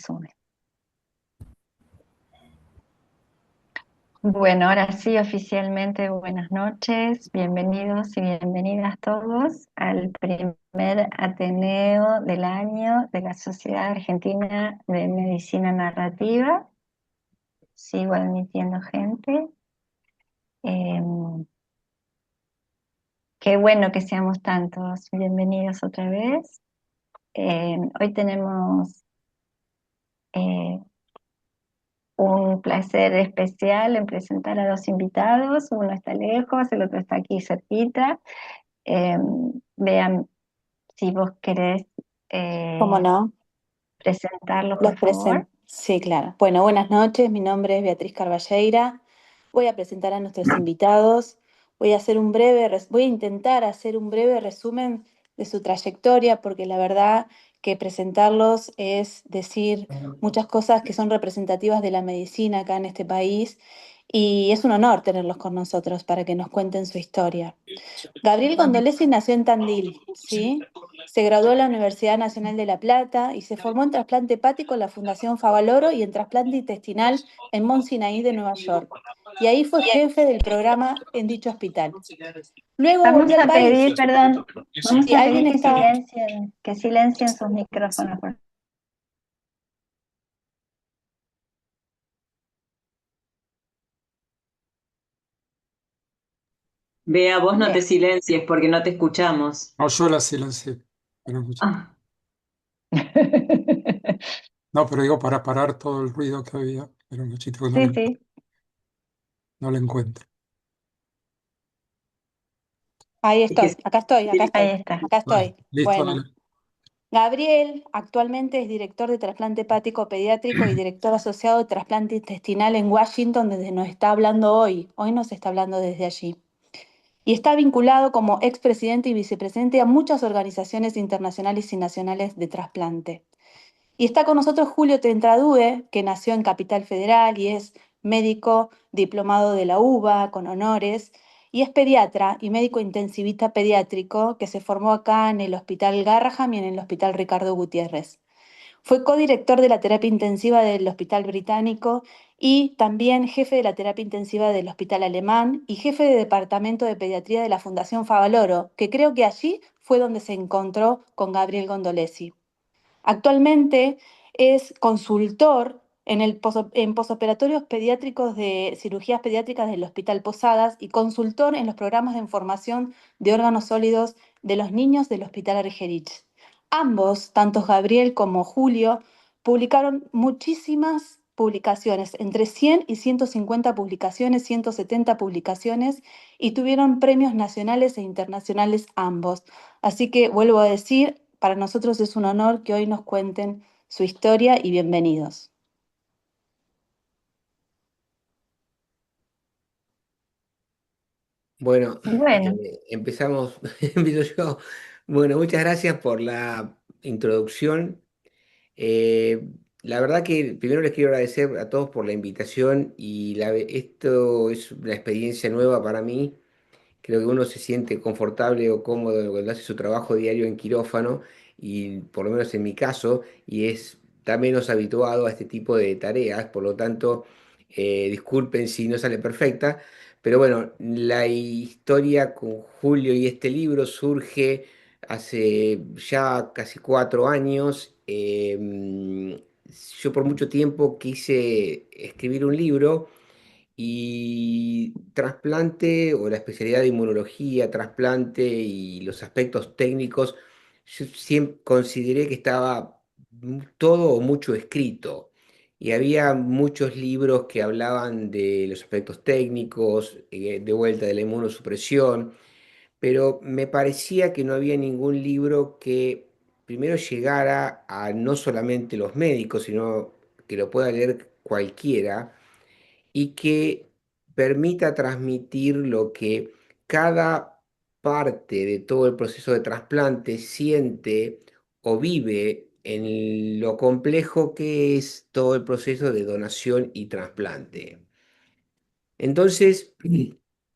resumen. Bueno, ahora sí, oficialmente buenas noches, bienvenidos y bienvenidas todos al primer Ateneo del año de la Sociedad Argentina de Medicina Narrativa. Sigo admitiendo gente. Qué bueno que seamos tantos. Bienvenidos otra vez. Hoy tenemos eh, un placer especial en presentar a dos invitados. Uno está lejos, el otro está aquí cerquita. Eh, Vean si vos querés ¿Cómo eh, no? presentarlos, Los por favor. presento. Sí, claro. Bueno, buenas noches. Mi nombre es Beatriz Carballeira. Voy a presentar a nuestros invitados. Voy a intentar hacer un breve resumen de su trayectoria, porque la verdad que presentarlos es decir muchas cosas que son representativas de la medicina acá en este país, y es un honor tenerlos con nosotros para que nos cuenten su historia. Gabriel Gondolesi nació en Tandil, ¿sí? Se graduó en la Universidad Nacional de La Plata y se formó en trasplante hepático en la Fundación Favaloro y en trasplante intestinal en Mount Sinai de Nueva York. Y ahí fue jefe del programa en dicho hospital. Luego Vamos volvió al a país. pedir, perdón, vamos Si a alguien pedir está... que silencien sus micrófonos, por favor. Vea, vos no te Bien. silencies porque no te escuchamos. No, yo la silencié, pero mucho. Ah, No, pero digo para parar todo el ruido que había, pero un cachito que Sí, sí, no le encuentro. Ahí es que estoy, acá estoy, acá ahí estoy, está. acá Dale, estoy. listo, Bueno. dale. Gabriel actualmente es director de trasplante hepático pediátrico y director asociado de trasplante intestinal en Washington, desde nos está hablando hoy. Hoy nos está hablando desde allí. Y está vinculado como expresidente y vicepresidente a muchas organizaciones internacionales y nacionales de trasplante. Y está con nosotros Julio Trentadue, que nació en Capital Federal y es médico diplomado de la UBA con honores, y es pediatra y médico intensivista pediátrico que se formó acá en el Hospital Garraham y en el Hospital Ricardo Gutiérrez. Fue codirector de la terapia intensiva del Hospital Británico y también jefe de la terapia intensiva del Hospital Alemán y jefe de departamento de pediatría de la Fundación Favaloro, que creo que allí fue donde se encontró con Gabriel Gondolesi. Actualmente es consultor en posoperatorios pediátricos de cirugías pediátricas del Hospital Posadas y consultor en los programas de formación de órganos sólidos de los niños del Hospital Argerich. Ambos, tanto Gabriel como Julio, publicaron muchísimas publicaciones, entre 100 y 150 publicaciones, 170 publicaciones, y tuvieron premios nacionales e internacionales ambos. Así que vuelvo a decir, para nosotros es un honor que hoy nos cuenten su historia y bienvenidos. Bueno, Bueno, empezamos, empiezo yo. Bueno, muchas gracias por la introducción. Eh, la verdad que primero les quiero agradecer a todos por la invitación y esto es una experiencia nueva para mí. Creo que uno se siente confortable o cómodo cuando hace su trabajo diario en quirófano y por lo menos en mi caso, y está menos habituado a este tipo de tareas, por lo tanto, disculpen si no sale perfecta, pero bueno, la historia con Julio y este libro surge hace ya casi 4 años. Yo por mucho tiempo quise escribir un libro y trasplante o la especialidad de inmunología, trasplante y los aspectos técnicos, yo siempre consideré que estaba todo o mucho escrito. Y había muchos libros que hablaban de los aspectos técnicos, de vuelta de la inmunosupresión, pero me parecía que no había ningún libro que primero llegara a no solamente los médicos, sino que lo pueda leer cualquiera y que permita transmitir lo que cada parte de todo el proceso de trasplante siente o vive en lo complejo que es todo el proceso de donación y trasplante. Entonces,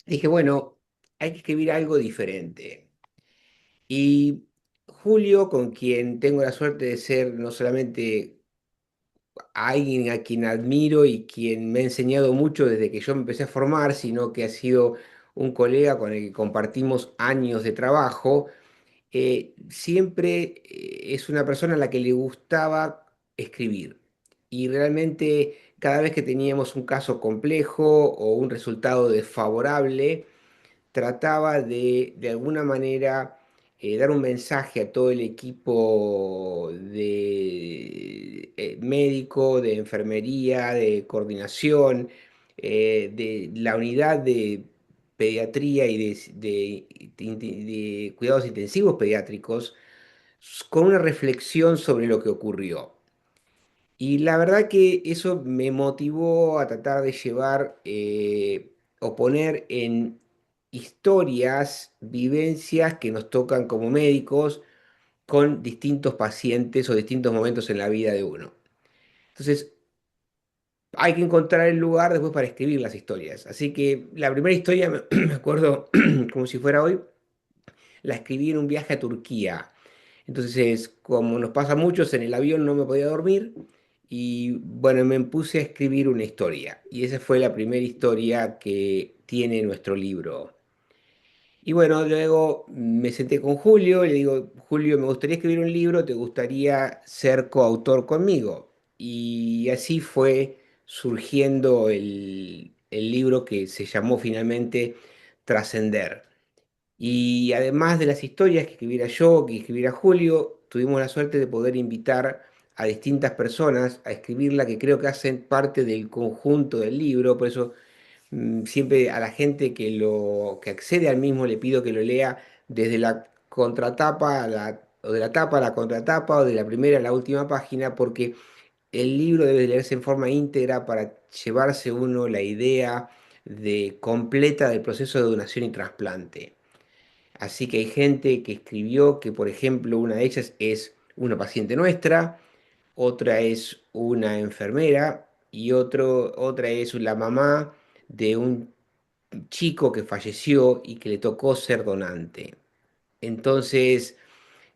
dije, bueno, hay que escribir algo diferente. Y Julio, con quien tengo la suerte de ser no solamente alguien a quien admiro y quien me ha enseñado mucho desde que yo me empecé a formar, sino que ha sido un colega con el que compartimos años de trabajo. Siempre es una persona a la que le gustaba escribir. Y realmente cada vez que teníamos un caso complejo o un resultado desfavorable, trataba de alguna manera dar un mensaje a todo el equipo de médico, de enfermería, de coordinación, de la unidad de pediatría y de cuidados intensivos pediátricos, con una reflexión sobre lo que ocurrió. Y la verdad que eso me motivó a tratar de llevar o poner en historias, vivencias que nos tocan como médicos con distintos pacientes o distintos momentos en la vida de uno. Entonces, hay que encontrar el lugar después para escribir las historias. Así que la primera historia, me acuerdo como si fuera hoy, la escribí en un viaje a Turquía. Entonces, como nos pasa a muchos, en el avión no me podía dormir y bueno, me puse a escribir una historia. Y esa fue la primera historia que tiene nuestro libro. Y bueno, luego me senté con Julio y le digo, Julio, me gustaría escribir un libro, ¿te gustaría ser coautor conmigo? Y así fue surgiendo el libro que se llamó finalmente Trascender. Y además de las historias que escribiera yo, que escribiera Julio, tuvimos la suerte de poder invitar a distintas personas a escribirla, que creo que hacen parte del conjunto del libro. Por eso siempre a la gente que accede al mismo le pido que lo lea desde la contratapa o de la tapa a la contratapa o de la primera a la última página, porque el libro debe leerse en forma íntegra para llevarse uno la idea completa del proceso de donación y trasplante. Así que hay gente que escribió que, por ejemplo, una de ellas es una paciente nuestra, otra es una enfermera y otra es la mamá de un chico que falleció y que le tocó ser donante. Entonces,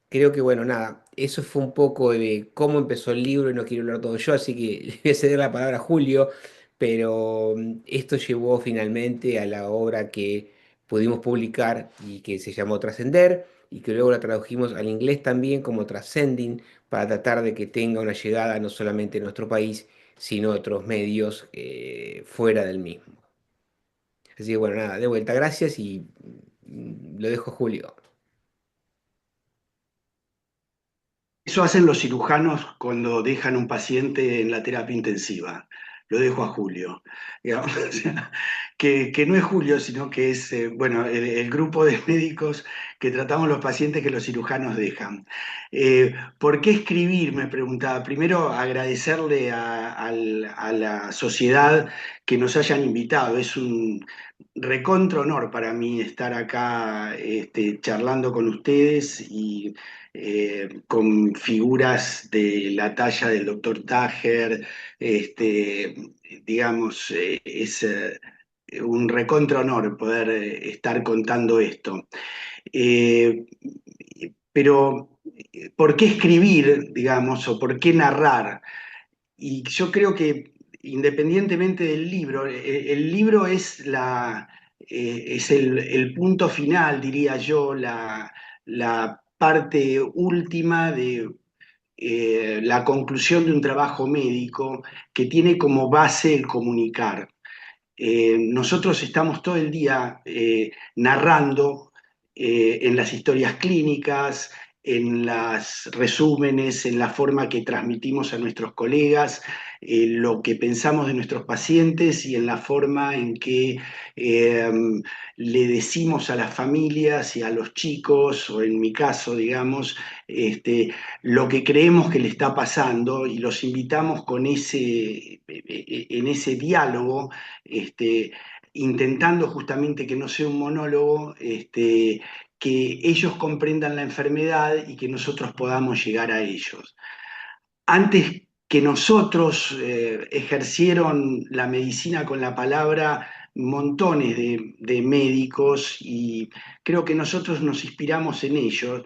creo que, bueno, nada, eso fue un poco de cómo empezó el libro y no quiero hablar todo yo, así que le voy a ceder la palabra a Julio, pero esto llevó finalmente a la obra que pudimos publicar y que se llamó Trascender y que luego la tradujimos al inglés también como Transcending para tratar de que tenga una llegada no solamente en nuestro país, sino a otros medios fuera del mismo. Así que bueno, nada, de vuelta, gracias y lo dejo a Julio. Eso hacen los cirujanos cuando dejan un paciente en la terapia intensiva. Lo dejo a Julio. Digamos, o sea, que no es Julio, sino que es bueno, el grupo de médicos que tratamos los pacientes que los cirujanos dejan. ¿Por qué escribir? Me preguntaba. Primero, agradecerle a la sociedad que nos hayan invitado. Es un recontra honor para mí estar acá charlando con ustedes y con figuras de la talla del doctor Tajer, digamos, es un recontra honor poder estar contando esto. Eh, pero, ¿por qué escribir, digamos, o por qué narrar? Y yo creo que independientemente del libro, el libro es es el punto final, diría yo, la parte última de la conclusión de un trabajo médico que tiene como base el comunicar. Nosotros estamos todo el día narrando en las historias clínicas, en los resúmenes, en la forma que transmitimos a nuestros colegas, lo que pensamos de nuestros pacientes y en la forma en que eh, le decimos a las familias y a los chicos, o en mi caso, digamos, lo que creemos que le está pasando y los invitamos en ese diálogo, este, intentando justamente que no sea un monólogo, que ellos comprendan la enfermedad y que nosotros podamos llegar a ellos. Antes que nosotros ejercieron la medicina con la palabra montones de médicos y creo que nosotros nos inspiramos en ellos.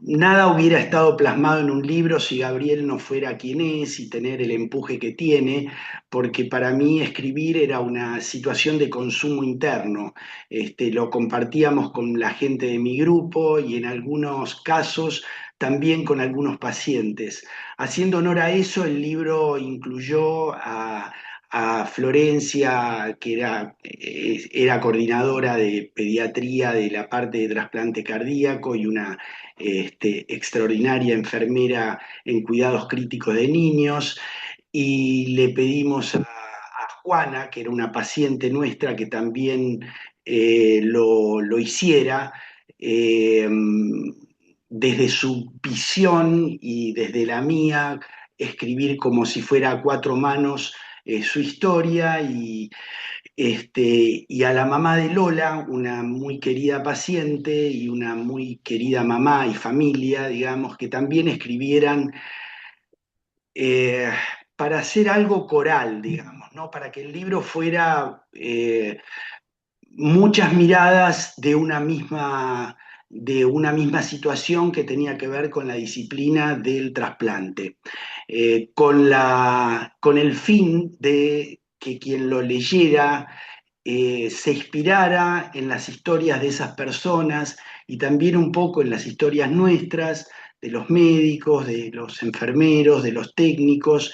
Nada hubiera estado plasmado en un libro si Gabriel no fuera quien es y tener el empuje que tiene, porque para mí escribir era una situación de consumo interno. Lo compartíamos con la gente de mi grupo y en algunos casos también con algunos pacientes. Haciendo honor a eso, el libro incluyó a Florencia, que era coordinadora de pediatría de la parte de trasplante cardíaco y una extraordinaria enfermera en cuidados críticos de niños. Y le pedimos a Juana, que era una paciente nuestra, que también lo hiciera. eh, Desde su visión y desde la mía, escribir como si fuera a cuatro manos su historia y a la mamá de Lola, una muy querida paciente y una muy querida mamá y familia, digamos, que también escribieran eh, para hacer algo coral, digamos, ¿no? Para que el libro fuera muchas miradas de una misma situación que tenía que ver con la disciplina del trasplante, con el fin de que quien lo leyera se inspirara en las historias de esas personas y también un poco en las historias nuestras, de los médicos, de los enfermeros, de los técnicos,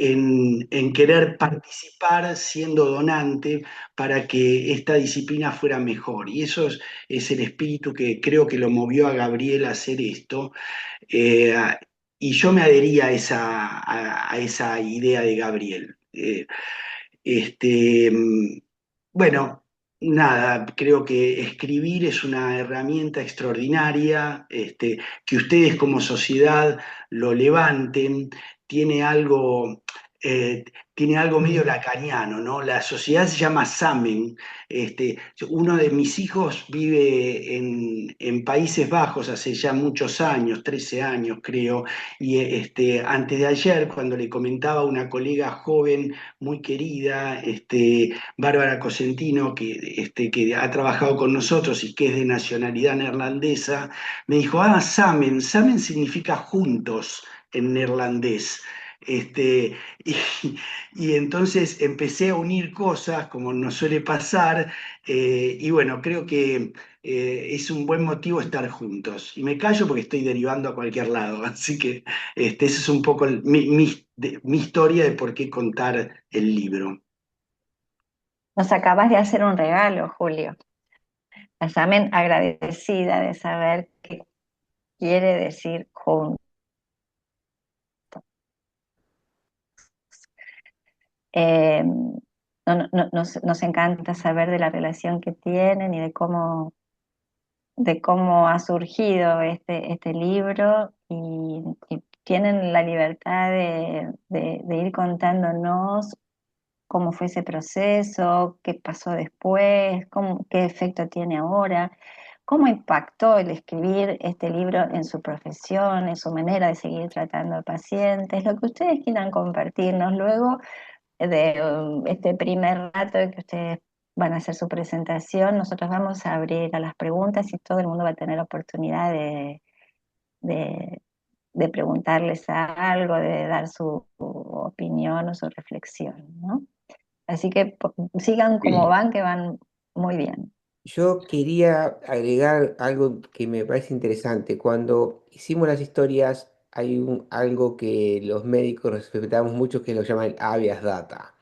en querer participar siendo donante para que esta disciplina fuera mejor. Y eso es el espíritu que creo que lo movió a Gabriel a hacer esto. Eh, y yo me adhería a esa idea de Gabriel. Este, bueno, nada, creo que escribir es una herramienta extraordinaria, que ustedes como sociedad lo levanten, tiene algo, eh, tiene algo medio lacaniano, ¿no? La sociedad se llama Samen. Uno de mis hijos vive en Países Bajos hace ya muchos años, 13 años creo, y antes de ayer, cuando le comentaba a una colega joven, muy querida, Bárbara Cosentino, que ha trabajado con nosotros y que es de nacionalidad neerlandesa, me dijo, Samen, Samen significa juntos en neerlandés. Este, y, y entonces empecé a unir cosas como nos suele pasar, y bueno, creo que es un buen motivo estar juntos. Y me callo porque estoy derivando a cualquier lado, así que esa es un poco mi historia de por qué contar el libro. Nos acabas de hacer un regalo, Julio. Examen agradecida de saber qué quiere decir juntos. Nos encanta saber de la relación que tienen y de cómo ha surgido este libro y tienen la libertad de ir contándonos cómo fue ese proceso, qué pasó después, qué efecto tiene ahora, cómo impactó el escribir este libro en su profesión, en su manera de seguir tratando a pacientes, lo que ustedes quieran compartirnos luego de este primer rato de que ustedes van a hacer su presentación. Nosotros vamos a abrir a las preguntas y todo el mundo va a tener oportunidad de, de preguntarles algo, de dar su opinión o su reflexión, ¿no? Así que sigan como Sí. van, que van muy bien. Yo quería agregar algo que me parece interesante. Cuando hicimos las historias, hay algo que los médicos respetamos mucho, que lo llaman el habeas data,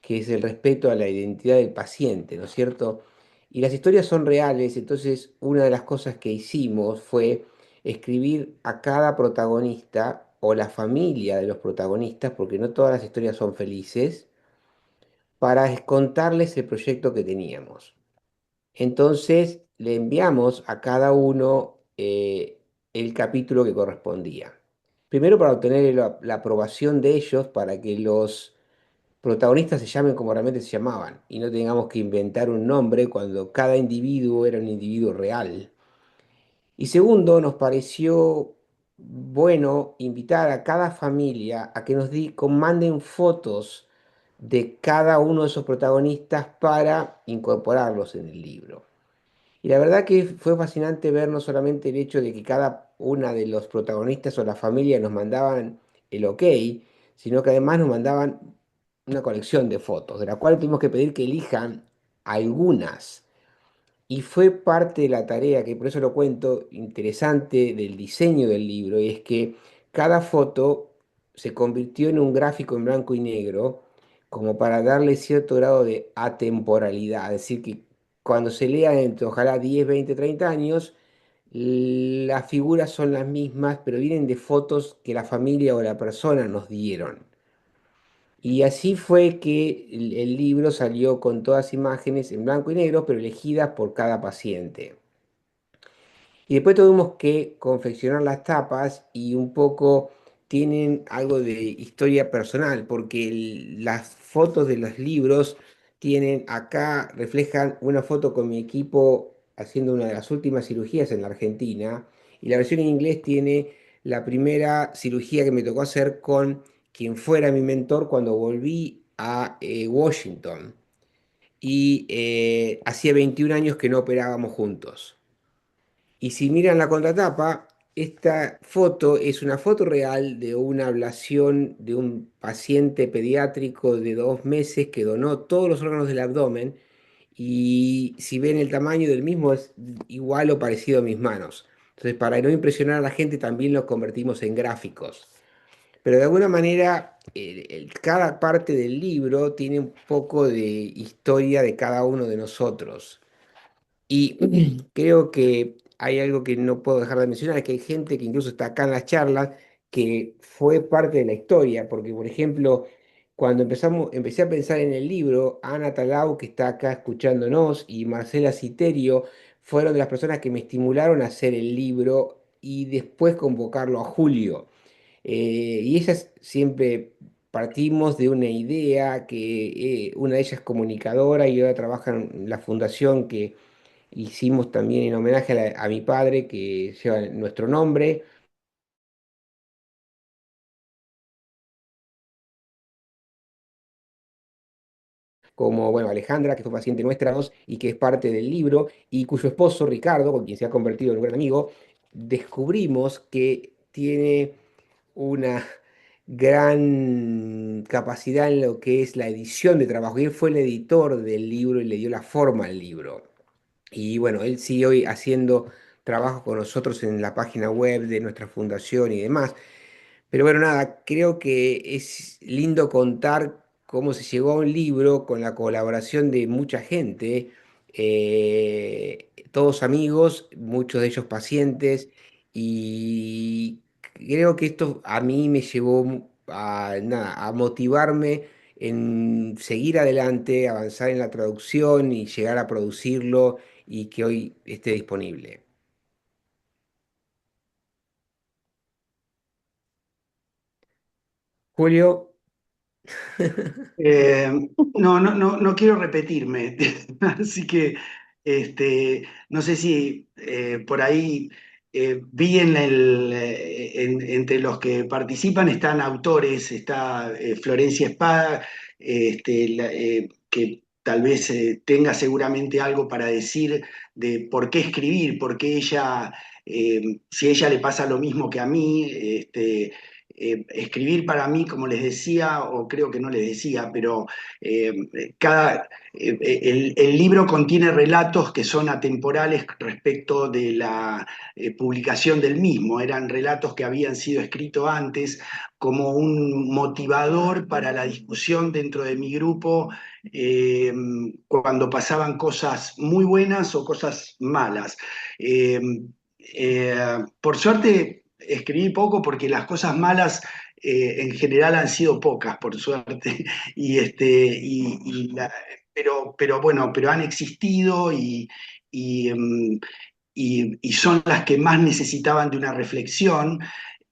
que es el respeto a la identidad del paciente, ¿no es cierto? Y las historias son reales, entonces una de las cosas que hicimos fue escribir a cada protagonista o la familia de los protagonistas, porque no todas las historias son felices, para contarles el proyecto que teníamos. Entonces le enviamos a cada uno el capítulo que correspondía. Primero para obtener la aprobación de ellos, para que los protagonistas se llamen como realmente se llamaban y no tengamos que inventar un nombre cuando cada individuo era un individuo real. Y segundo, nos pareció bueno invitar a cada familia a que manden fotos de cada uno de esos protagonistas para incorporarlos en el libro. Y la verdad que fue fascinante ver no solamente el hecho de que cada una de los protagonistas o la familia nos mandaban el ok, sino que además nos mandaban una colección de fotos, de la cual tuvimos que pedir que elijan algunas. Y fue parte de la tarea, que por eso lo cuento, interesante del diseño del libro, y es que cada foto se convirtió en un gráfico en blanco y negro, como para darle cierto grado de atemporalidad, es decir, que cuando se lea entre ojalá 10, 20, 30 años, las figuras son las mismas, pero vienen de fotos que la familia o la persona nos dieron. Y así fue que el libro salió con todas imágenes en blanco y negro, pero elegidas por cada paciente. Y después tuvimos que confeccionar las tapas y un poco tienen algo de historia personal, porque las fotos de los libros tienen acá, reflejan una foto con mi equipo haciendo una de las últimas cirugías en la Argentina, y la versión en inglés tiene la primera cirugía que me tocó hacer con quien fuera mi mentor cuando volví a Washington. Y hacía 21 años que no operábamos juntos. Y si miran la contratapa, esta foto es una foto real de una ablación de un paciente pediátrico de 2 meses que donó todos los órganos del abdomen. Y si ven el tamaño del mismo es igual o parecido a mis manos. Entonces, para no impresionar a la gente, también los convertimos en gráficos. Pero de alguna manera, cada parte del libro tiene un poco de historia de cada uno de nosotros. Y creo que hay algo que no puedo dejar de mencionar, es que hay gente que incluso está acá en las charlas, que fue parte de la historia, porque por ejemplo, cuando empecé a pensar en el libro, Ana Talau, que está acá escuchándonos, y Marcela Citerio, fueron de las personas que me estimularon a hacer el libro y después convocarlo a Julio. Y ellas siempre partimos de una idea que una de ellas es comunicadora y ahora trabaja en la fundación que hicimos también en homenaje a mi padre, que lleva nuestro nombre, como, bueno, Alejandra, que fue paciente nuestra dos y que es parte del libro, y cuyo esposo, Ricardo, con quien se ha convertido en un gran amigo, descubrimos que tiene una gran capacidad en lo que es la edición de trabajo. Y él fue el editor del libro y le dio la forma al libro. Y bueno, él sigue hoy haciendo trabajo con nosotros en la página web de nuestra fundación y demás. Pero bueno, nada, creo que es lindo contar cómo se llegó a un libro con la colaboración de mucha gente, todos amigos, muchos de ellos pacientes, y creo que esto a mí me llevó a, nada, a motivarme en seguir adelante, avanzar en la traducción y llegar a producirlo y que hoy esté disponible. Julio. Eh, no quiero repetirme, así que no sé si por ahí vi entre los que participan están autores, está Florencia Espada, que tal vez tenga seguramente algo para decir de por qué escribir, por qué ella, si a ella le pasa lo mismo que a mí. Escribir para mí, como les decía, o creo que no les decía, pero eh, el libro contiene relatos que son atemporales respecto de la publicación del mismo. Eran relatos que habían sido escritos antes como un motivador para la discusión dentro de mi grupo cuando pasaban cosas muy buenas o cosas malas. Eh, por suerte escribí poco porque las cosas malas en general han sido pocas, por suerte, pero bueno, pero han existido y, em, y son las que más necesitaban de una reflexión,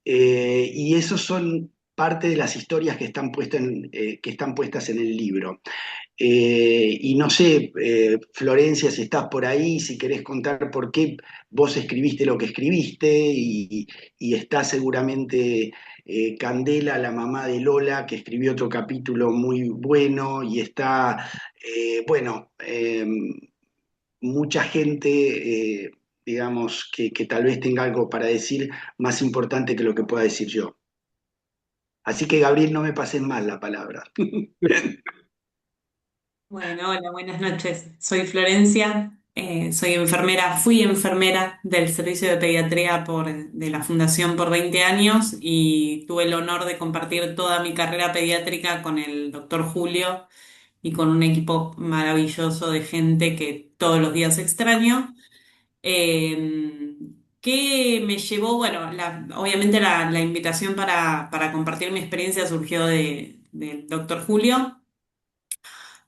y esos son parte de las historias que están puestas en el libro. Y no sé, Florencia, si estás por ahí, si querés contar por qué vos escribiste lo que escribiste, y está seguramente Candela, la mamá de Lola, que escribió otro capítulo muy bueno, y está, bueno, mucha gente, digamos, que tal vez tenga algo para decir más importante que lo que pueda decir yo. Así que, Gabriel, no me pases mal la palabra. Bueno, hola, buenas noches. Soy Florencia, soy enfermera, fui enfermera del servicio de pediatría de la Fundación por 20 años y tuve el honor de compartir toda mi carrera pediátrica con el doctor Julio y con un equipo maravilloso de gente que todos los días extraño. Eh, ¿Qué me llevó? Bueno, obviamente la invitación para compartir mi experiencia surgió del doctor Julio.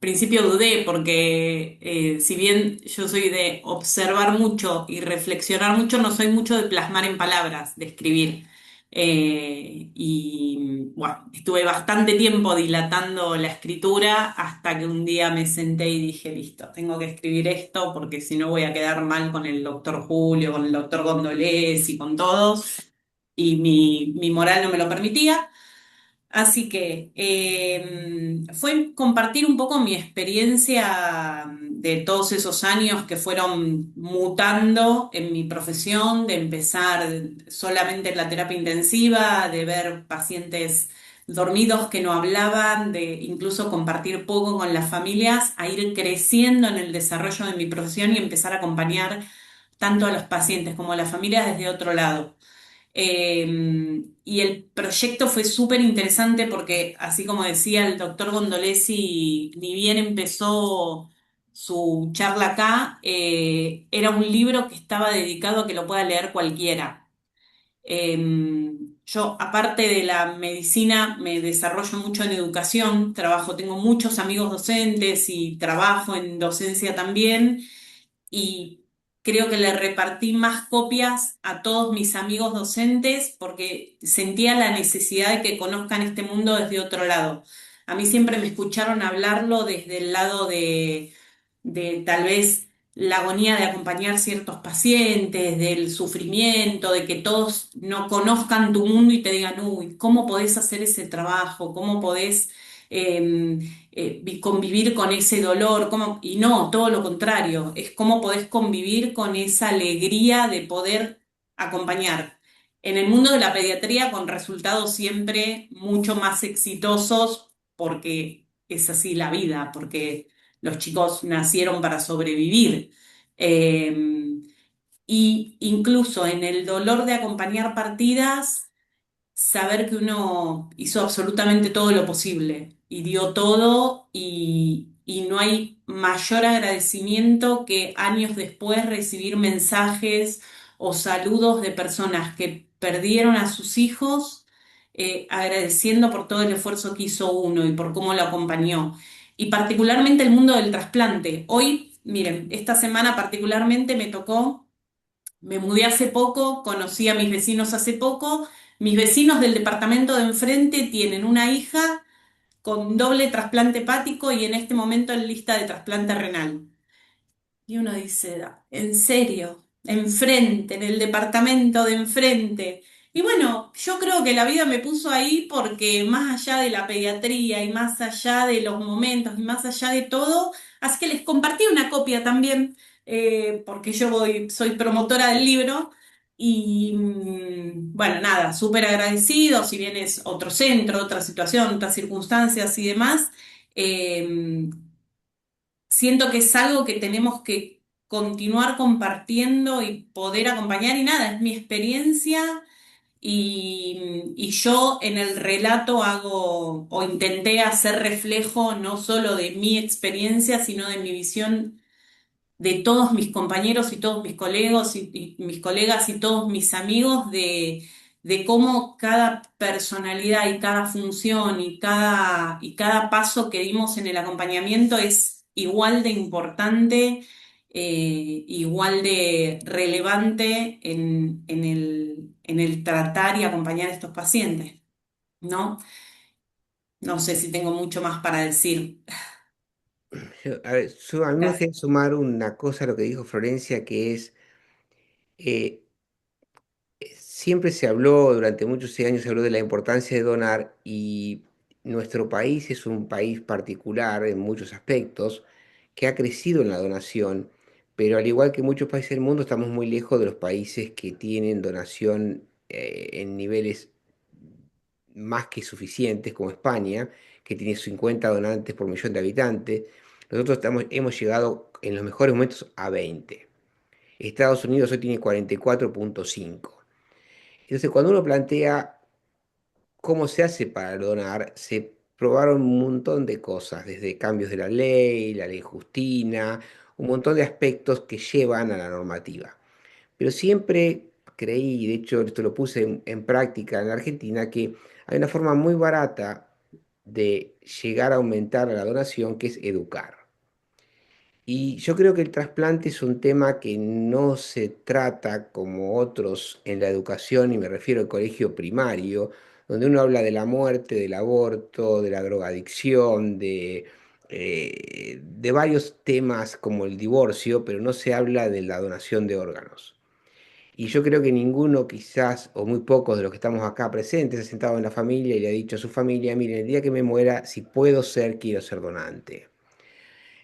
Principio dudé porque si bien yo soy de observar mucho y reflexionar mucho, no soy mucho de plasmar en palabras, de escribir. Y bueno, estuve bastante tiempo dilatando la escritura hasta que un día me senté y dije, listo, tengo que escribir esto porque si no voy a quedar mal con el doctor Julio, con el doctor Gondolés y con todos. Y mi moral no me lo permitía. Así que fue compartir un poco mi experiencia de todos esos años que fueron mutando en mi profesión, de empezar solamente en la terapia intensiva, de ver pacientes dormidos que no hablaban, de incluso compartir poco con las familias, a ir creciendo en el desarrollo de mi profesión y empezar a acompañar tanto a los pacientes como a las familias desde otro lado. Y el proyecto fue súper interesante porque, así como decía el doctor Gondolesi, ni bien empezó su charla acá, era un libro que estaba dedicado a que lo pueda leer cualquiera. Yo, aparte de la medicina, me desarrollo mucho en educación, tengo muchos amigos docentes y trabajo en docencia también y creo que le repartí más copias a todos mis amigos docentes porque sentía la necesidad de que conozcan este mundo desde otro lado. A mí siempre me escucharon hablarlo desde el lado de tal vez la agonía de acompañar ciertos pacientes, del sufrimiento, de que todos no conozcan tu mundo y te digan, uy, ¿cómo podés hacer ese trabajo? ¿Cómo podés convivir con ese dolor? Y no, todo lo contrario, es cómo podés convivir con esa alegría de poder acompañar. En el mundo de la pediatría con resultados siempre mucho más exitosos porque es así la vida, porque los chicos nacieron para sobrevivir. Eh, y incluso en el dolor de acompañar partidas, saber que uno hizo absolutamente todo lo posible y dio todo y no hay mayor agradecimiento que años después recibir mensajes o saludos de personas que perdieron a sus hijos, agradeciendo por todo el esfuerzo que hizo uno y por cómo lo acompañó. Y particularmente el mundo del trasplante. Hoy, miren, esta semana particularmente me tocó. Me mudé hace poco, conocí a mis vecinos hace poco. Mis vecinos del departamento de enfrente tienen una hija con doble trasplante hepático y en este momento en lista de trasplante renal. Y uno dice, ¿en serio? Enfrente, en el departamento de enfrente. Y bueno, yo creo que la vida me puso ahí porque más allá de la pediatría y más allá de los momentos y más allá de todo, así que les compartí una copia también, porque soy promotora del libro. Y bueno, nada, súper agradecido, si bien es otro centro, otra situación, otras circunstancias y demás. eh, Siento que es algo que tenemos que continuar compartiendo y poder acompañar y nada, es mi experiencia y yo en el relato hago o intenté hacer reflejo no solo de mi experiencia, sino de mi visión de todos mis compañeros y todos mis colegas y mis colegas y todos mis amigos de cómo cada personalidad y cada función y cada paso que dimos en el acompañamiento es igual de importante, igual de relevante en el tratar y acompañar a estos pacientes. ¿no? No sé si tengo mucho más para decir. A ver, a mí me gustaría sumar una cosa a lo que dijo Florencia, que es, eh, siempre se habló, durante muchos años se habló de la importancia de donar y nuestro país es un país particular en muchos aspectos que ha crecido en la donación, pero al igual que muchos países del mundo estamos muy lejos de los países que tienen donación en niveles más que suficientes, como España, que tiene 50 donantes por millón de habitantes. Nosotros hemos llegado en los mejores momentos a 20. Estados Unidos hoy tiene 44,5. Entonces, cuando uno plantea cómo se hace para donar, se probaron un montón de cosas, desde cambios de la ley Justina, un montón de aspectos que llevan a la normativa. Pero siempre creí, y de hecho esto lo puse en práctica en la Argentina, que hay una forma muy barata de llegar a aumentar la donación, que es educar. Y yo creo que el trasplante es un tema que no se trata como otros en la educación, y me refiero al colegio primario, donde uno habla de la muerte, del aborto, de la drogadicción, de varios temas como el divorcio, pero no se habla de la donación de órganos. Y yo creo que ninguno, quizás, o muy pocos de los que estamos acá presentes, ha sentado en la familia y le ha dicho a su familia, miren, el día que me muera, si puedo ser, quiero ser donante.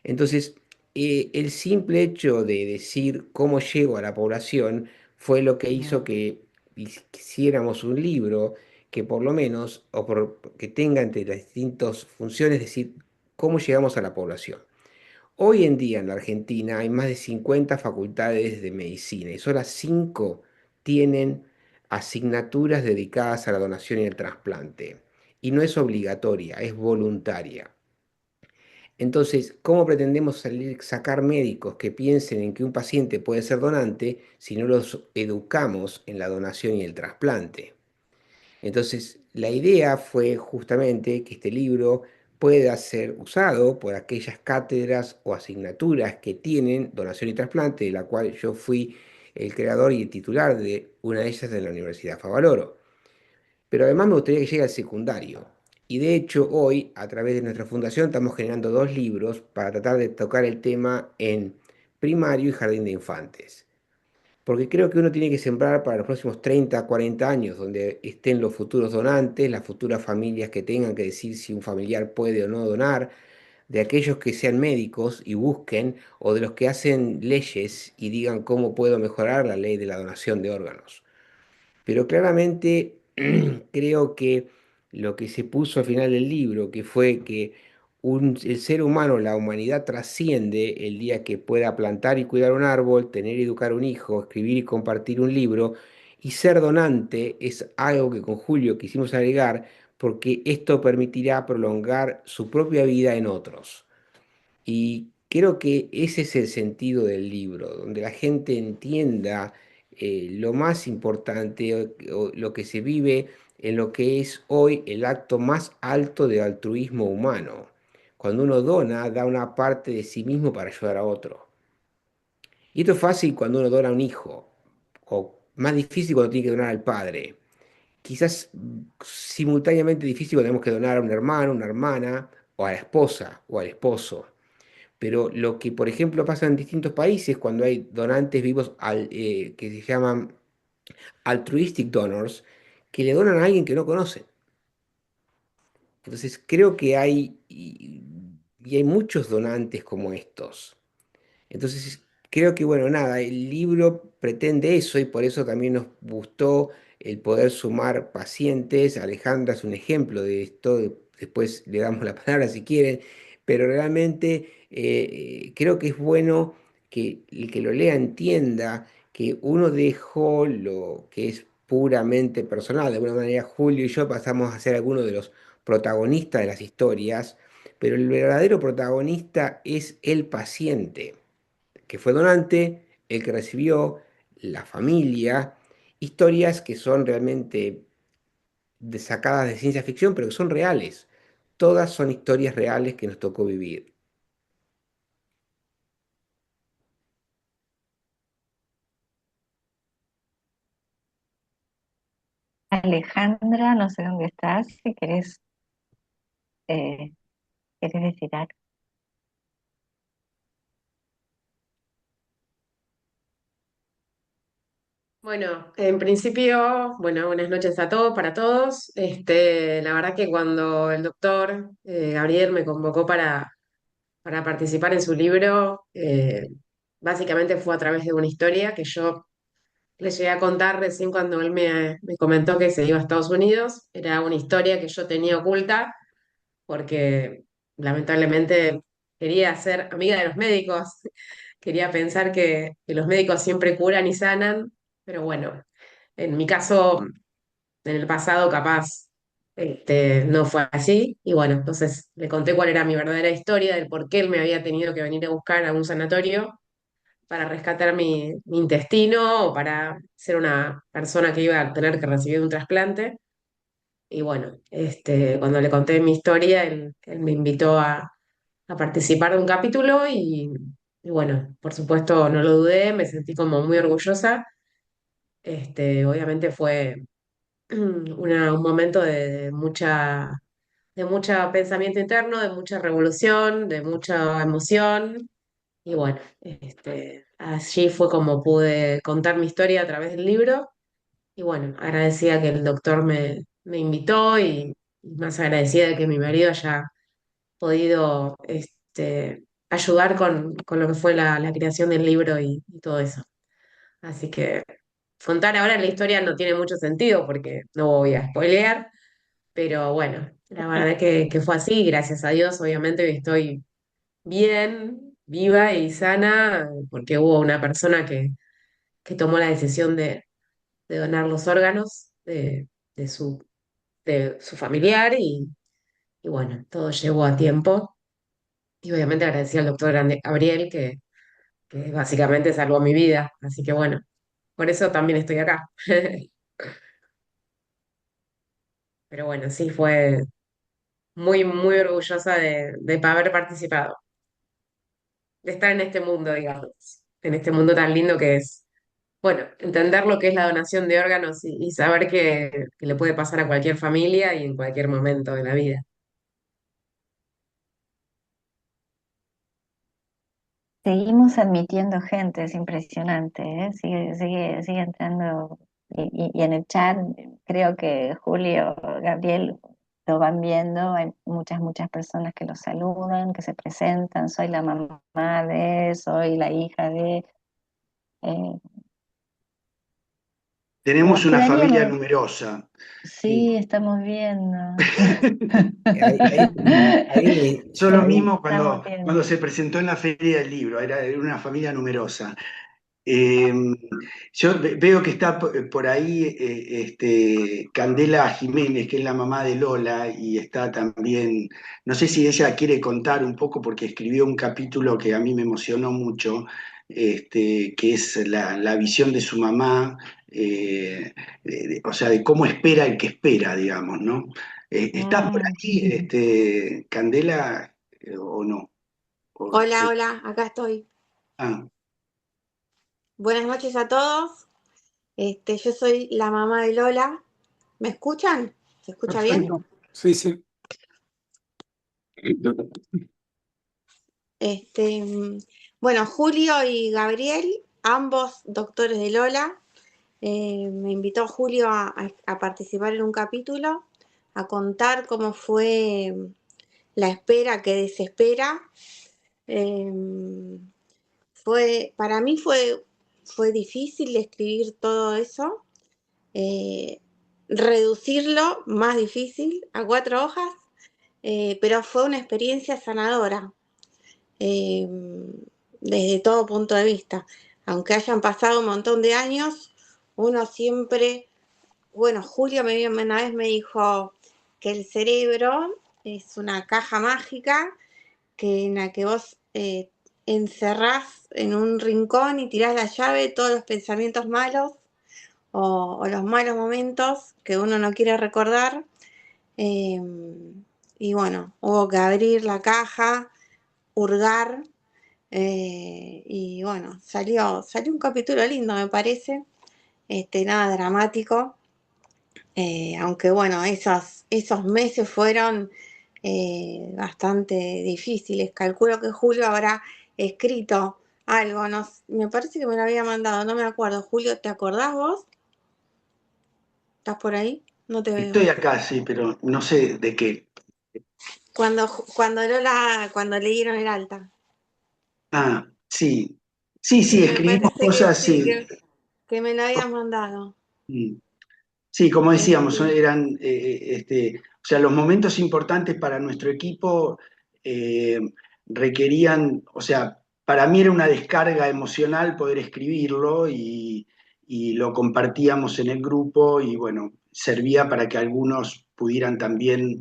Entonces, el simple hecho de decir cómo llego a la población fue lo que hizo que hiciéramos un libro que por lo menos, que tenga entre las distintas funciones, decir cómo llegamos a la población. Hoy en día en la Argentina hay más de 50 facultades de medicina y solo 5 tienen asignaturas dedicadas a la donación y el trasplante. Y no es obligatoria, es voluntaria. Entonces, ¿cómo pretendemos sacar médicos que piensen en que un paciente puede ser donante si no los educamos en la donación y el trasplante? Entonces, la idea fue justamente que este libro pueda ser usado por aquellas cátedras o asignaturas que tienen donación y trasplante, de la cual yo fui el creador y el titular de una de ellas en la Universidad Favaloro. Pero además me gustaría que llegue al secundario. Y de hecho hoy, a través de nuestra fundación, estamos generando 2 libros para tratar de tocar el tema en primario y jardín de infantes. Porque creo que uno tiene que sembrar para los próximos 30, 40 años, donde estén los futuros donantes, las futuras familias que tengan que decir si un familiar puede o no donar, de aquellos que sean médicos y busquen, o de los que hacen leyes y digan cómo puedo mejorar la ley de la donación de órganos. Pero claramente creo que lo que se puso al final del libro, que fue que el ser humano, la humanidad trasciende el día que pueda plantar y cuidar un árbol, tener y educar un hijo, escribir y compartir un libro, y ser donante es algo que con Julio quisimos agregar porque esto permitirá prolongar su propia vida en otros. Y creo que ese es el sentido del libro, donde la gente entienda lo más importante o lo que se vive en lo que es hoy el acto más alto de altruismo humano. Cuando uno dona, da una parte de sí mismo para ayudar a otro. Y esto es fácil cuando uno dona a un hijo, o más difícil cuando tiene que donar al padre. Quizás simultáneamente difícil cuando tenemos que donar a un hermano, una hermana, o a la esposa, o al esposo. Pero lo que, por ejemplo, pasa en distintos países cuando hay donantes vivos que se llaman altruistic donors, que le donan a alguien que no conocen. Entonces, creo que y hay muchos donantes como estos. Entonces, creo que, bueno, nada, el libro pretende eso y por eso también nos gustó el poder sumar pacientes. Alejandra es un ejemplo de esto, después le damos la palabra si quieren, pero realmente creo que es bueno que el que lo lea entienda que uno dejó lo que es puramente personal. De alguna manera, Julio y yo pasamos a ser algunos de los protagonistas de las historias, pero el verdadero protagonista es el paciente que fue donante, el que recibió, la familia, historias que son realmente sacadas de ciencia ficción, pero que son reales. Todas son historias reales que nos tocó vivir. Alejandra, no sé dónde estás, si eh, querés decir algo. Bueno, en principio, bueno, buenas noches a todos, para todos. La verdad que cuando el doctor Gabriel me convocó para participar en su libro, básicamente fue a través de una historia que yo le llegué a contar recién cuando él me comentó que se iba a Estados Unidos. Era una historia que yo tenía oculta porque lamentablemente quería ser amiga de los médicos, quería pensar que los médicos siempre curan y sanan, pero bueno, en mi caso, en el pasado capaz no fue así, y bueno, entonces le conté cuál era mi verdadera historia, del por qué él me había tenido que venir a buscar a un sanatorio para rescatar mi intestino o para ser una persona que iba a tener que recibir un trasplante. Y bueno, cuando le conté mi historia, él me invitó a participar de un capítulo y bueno, por supuesto no lo dudé, me sentí como muy orgullosa. Obviamente fue un momento de mucho pensamiento interno, de mucha revolución, de mucha emoción. Y bueno, allí fue como pude contar mi historia a través del libro. Y bueno, agradecida que el doctor me invitó y más agradecida de que mi marido haya podido ayudar con lo que fue la creación del libro y todo eso. Así que contar ahora la historia no tiene mucho sentido porque no voy a spoilear, pero bueno, la verdad que fue así, gracias a Dios, obviamente que estoy bien, viva y sana, porque hubo una persona que tomó la decisión de donar los órganos de su, de su familiar y bueno, todo llegó a tiempo. Y obviamente agradecí al doctor Gabriel que básicamente salvó mi vida. Así que bueno, por eso también estoy acá. Pero bueno, sí, fue muy, muy orgullosa de haber participado, de estar en este mundo, digamos, en este mundo tan lindo que es, bueno, entender lo que es la donación de órganos y saber que le puede pasar a cualquier familia y en cualquier momento de la vida. Seguimos admitiendo gente, es impresionante, ¿eh? Sigue entrando. Y en el chat creo que Julio, Gabriel lo van viendo, hay muchas personas que lo saludan, que se presentan, soy la mamá de, soy la hija de. eh, Tenemos una familia quedaríamos, numerosa. Sí, sí, estamos viendo. ahí Yo lo Sí, mismo estamos cuando viendo. se presentó en la Feria del Libro, era una familia numerosa. Eh, yo veo que está por ahí Candela Jiménez, que es la mamá de Lola, y está también, no sé si ella quiere contar un poco porque escribió un capítulo que a mí me emocionó mucho, que es la visión de su mamá, o sea, de cómo espera el que espera, digamos, ¿no? ¿Está por Mm. aquí, Candela, o no? Hola, hola, acá estoy. Ah, Buenas noches a todos. Yo soy la mamá de Lola. ¿Me escuchan? ¿Se escucha bien? Perfecto. Sí, sí. Este, mm, bueno, Julio y Gabriel, ambos doctores de Lola. Me invitó Julio a participar en un capítulo, a contar cómo fue la espera que desespera. Eh, para mí fue difícil escribir todo eso. eh, Reducirlo más difícil a 4 hojas, pero fue una experiencia sanadora eh, desde todo punto de vista. Aunque hayan pasado un montón de años, uno siempre, bueno, Julio una vez me dijo que el cerebro es una caja mágica en la que vos encerrás en un rincón y tirás la llave todos los pensamientos malos o los malos momentos que uno no quiere recordar. eh, y bueno, hubo que abrir la caja, hurgar, y bueno, salió un capítulo lindo, me parece, nada dramático. Aunque bueno, esos meses fueron bastante difíciles. Calculo que Julio habrá escrito algo, no, me parece que me lo había mandado, no me acuerdo. Julio, ¿te acordás vos? ¿Estás por ahí? No te veo. Estoy acá, sí, pero no sé de qué. Cuando le dieron el alta. Ah, sí. Sí, sí, Sí, me escribimos parece que cosas, sí, sí. que me lo habías mandado. Mm. Sí, como decíamos, Este, eran, o sea, los momentos importantes para nuestro equipo eh, requerían, o sea, para mí era una descarga emocional poder escribirlo y lo compartíamos en el grupo y bueno, servía para que algunos pudieran también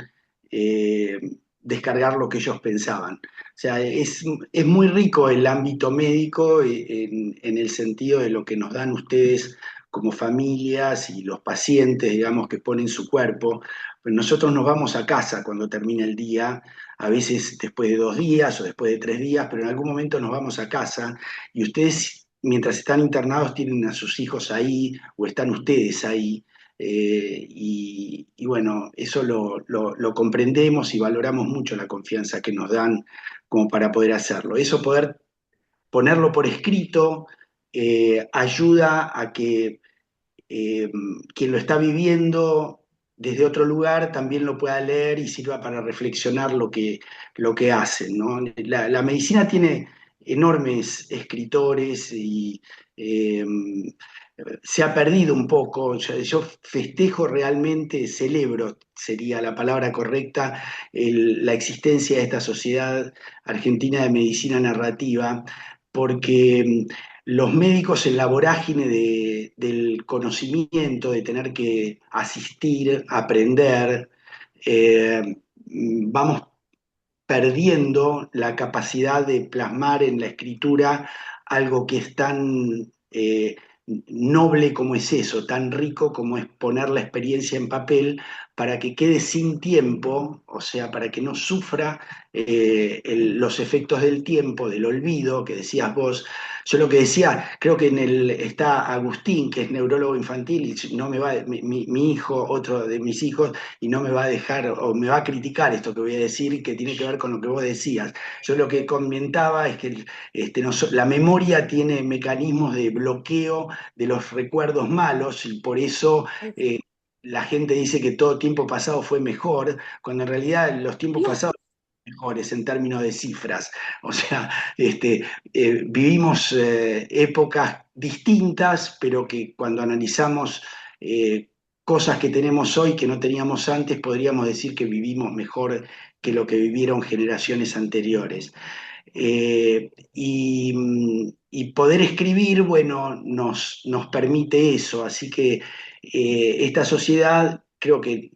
eh, descargar lo que ellos pensaban. O sea, es muy rico el ámbito médico en el sentido de lo que nos dan ustedes como familias y los pacientes, digamos, que ponen su cuerpo. Pero nosotros nos vamos a casa cuando termina el día, a veces después de 2 días o después de 3 días, pero en algún momento nos vamos a casa y ustedes, mientras están internados, tienen a sus hijos ahí o están ustedes ahí. Y bueno, eso lo comprendemos y valoramos mucho la confianza que nos dan como para poder hacerlo. Eso poder ponerlo por escrito ayuda a que eh, quien lo está viviendo desde otro lugar también lo pueda leer y sirva para reflexionar lo que hacen, ¿no? La medicina tiene enormes escritores y eh, se ha perdido un poco. Yo festejo realmente, celebro, sería la palabra correcta, la existencia de esta sociedad argentina de medicina narrativa, porque los médicos en la vorágine del conocimiento, de tener que asistir, aprender, vamos perdiendo la capacidad de plasmar en la escritura algo que es tan noble como es eso, tan rico como es poner la experiencia en papel para que quede sin tiempo, o sea, para que no sufra los efectos del tiempo, del olvido que decías vos. Yo lo que decía, creo que está Agustín, que es neurólogo infantil, y no me va, mi hijo, otro de mis hijos, y no me va a dejar o me va a criticar esto que voy a decir, que tiene que ver con lo que vos decías. Yo lo que comentaba es que la memoria tiene mecanismos de bloqueo de los recuerdos malos y por eso la gente dice que todo tiempo pasado fue mejor, cuando en realidad los tiempos pasados mejores en términos de cifras. O sea, vivimos épocas distintas, pero que cuando analizamos cosas que tenemos hoy que no teníamos antes, podríamos decir que vivimos mejor que lo que vivieron generaciones anteriores. Y poder escribir, bueno, nos permite eso. Así que esta sociedad creo que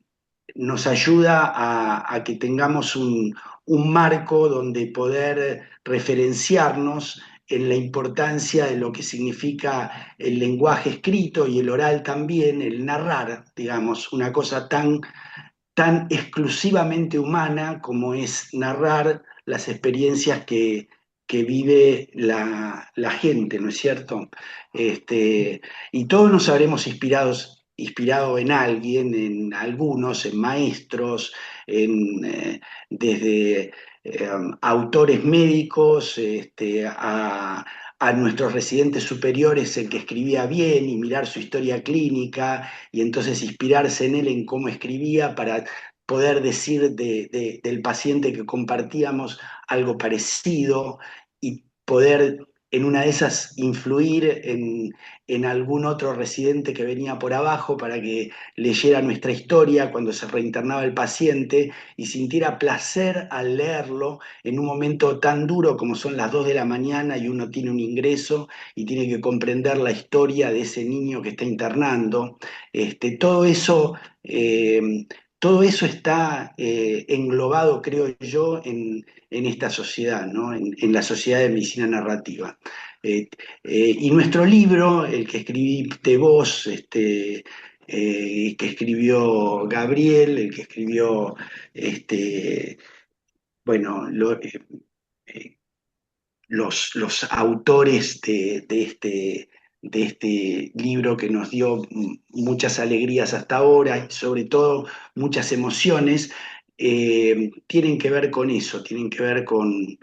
nos ayuda a que tengamos un marco donde poder referenciarnos en la importancia de lo que significa el lenguaje escrito y el oral también, el narrar, digamos, una cosa tan exclusivamente humana como es narrar las experiencias que vive la gente, ¿no es cierto? Y todos nos habremos inspirado en alguien, en algunos, en maestros, desde autores médicos a nuestros residentes superiores, el que escribía bien y mirar su historia clínica y entonces inspirarse en él en cómo escribía para poder decir del paciente que compartíamos algo parecido y poder en una de esas influir en algún otro residente que venía por abajo para que leyera nuestra historia cuando se reinternaba el paciente y sintiera placer al leerlo en un momento tan duro como son las 2 de la mañana y uno tiene un ingreso y tiene que comprender la historia de ese niño que está internando. Este, todo eso, todo eso está englobado, creo yo, en esta sociedad, ¿no? En la sociedad de medicina narrativa. Y nuestro libro, el que escribiste vos, que escribió Gabriel, el que escribió, este, bueno, eh, los autores de este de este libro que nos dio muchas alegrías hasta ahora y sobre todo muchas emociones, tienen que ver con eso, tienen que ver con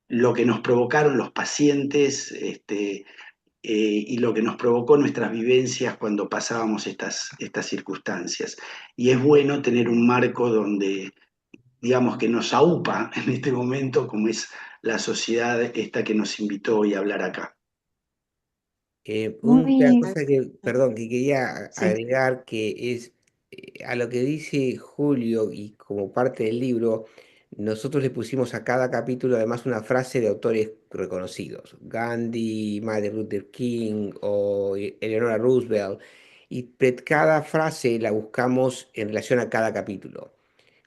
lo que nos provocaron los pacientes, y lo que nos provocó nuestras vivencias cuando pasábamos estas circunstancias. Y es bueno tener un marco donde, digamos, que nos aupa en este momento, como es la sociedad esta que nos invitó hoy a hablar acá. Una Muy, cosa que, perdón, que quería sí. agregar que es a lo que dice Julio y como parte del libro, nosotros le pusimos a cada capítulo además una frase de autores reconocidos, Gandhi, Martin Luther King o Eleanor Roosevelt, y cada frase la buscamos en relación a cada capítulo,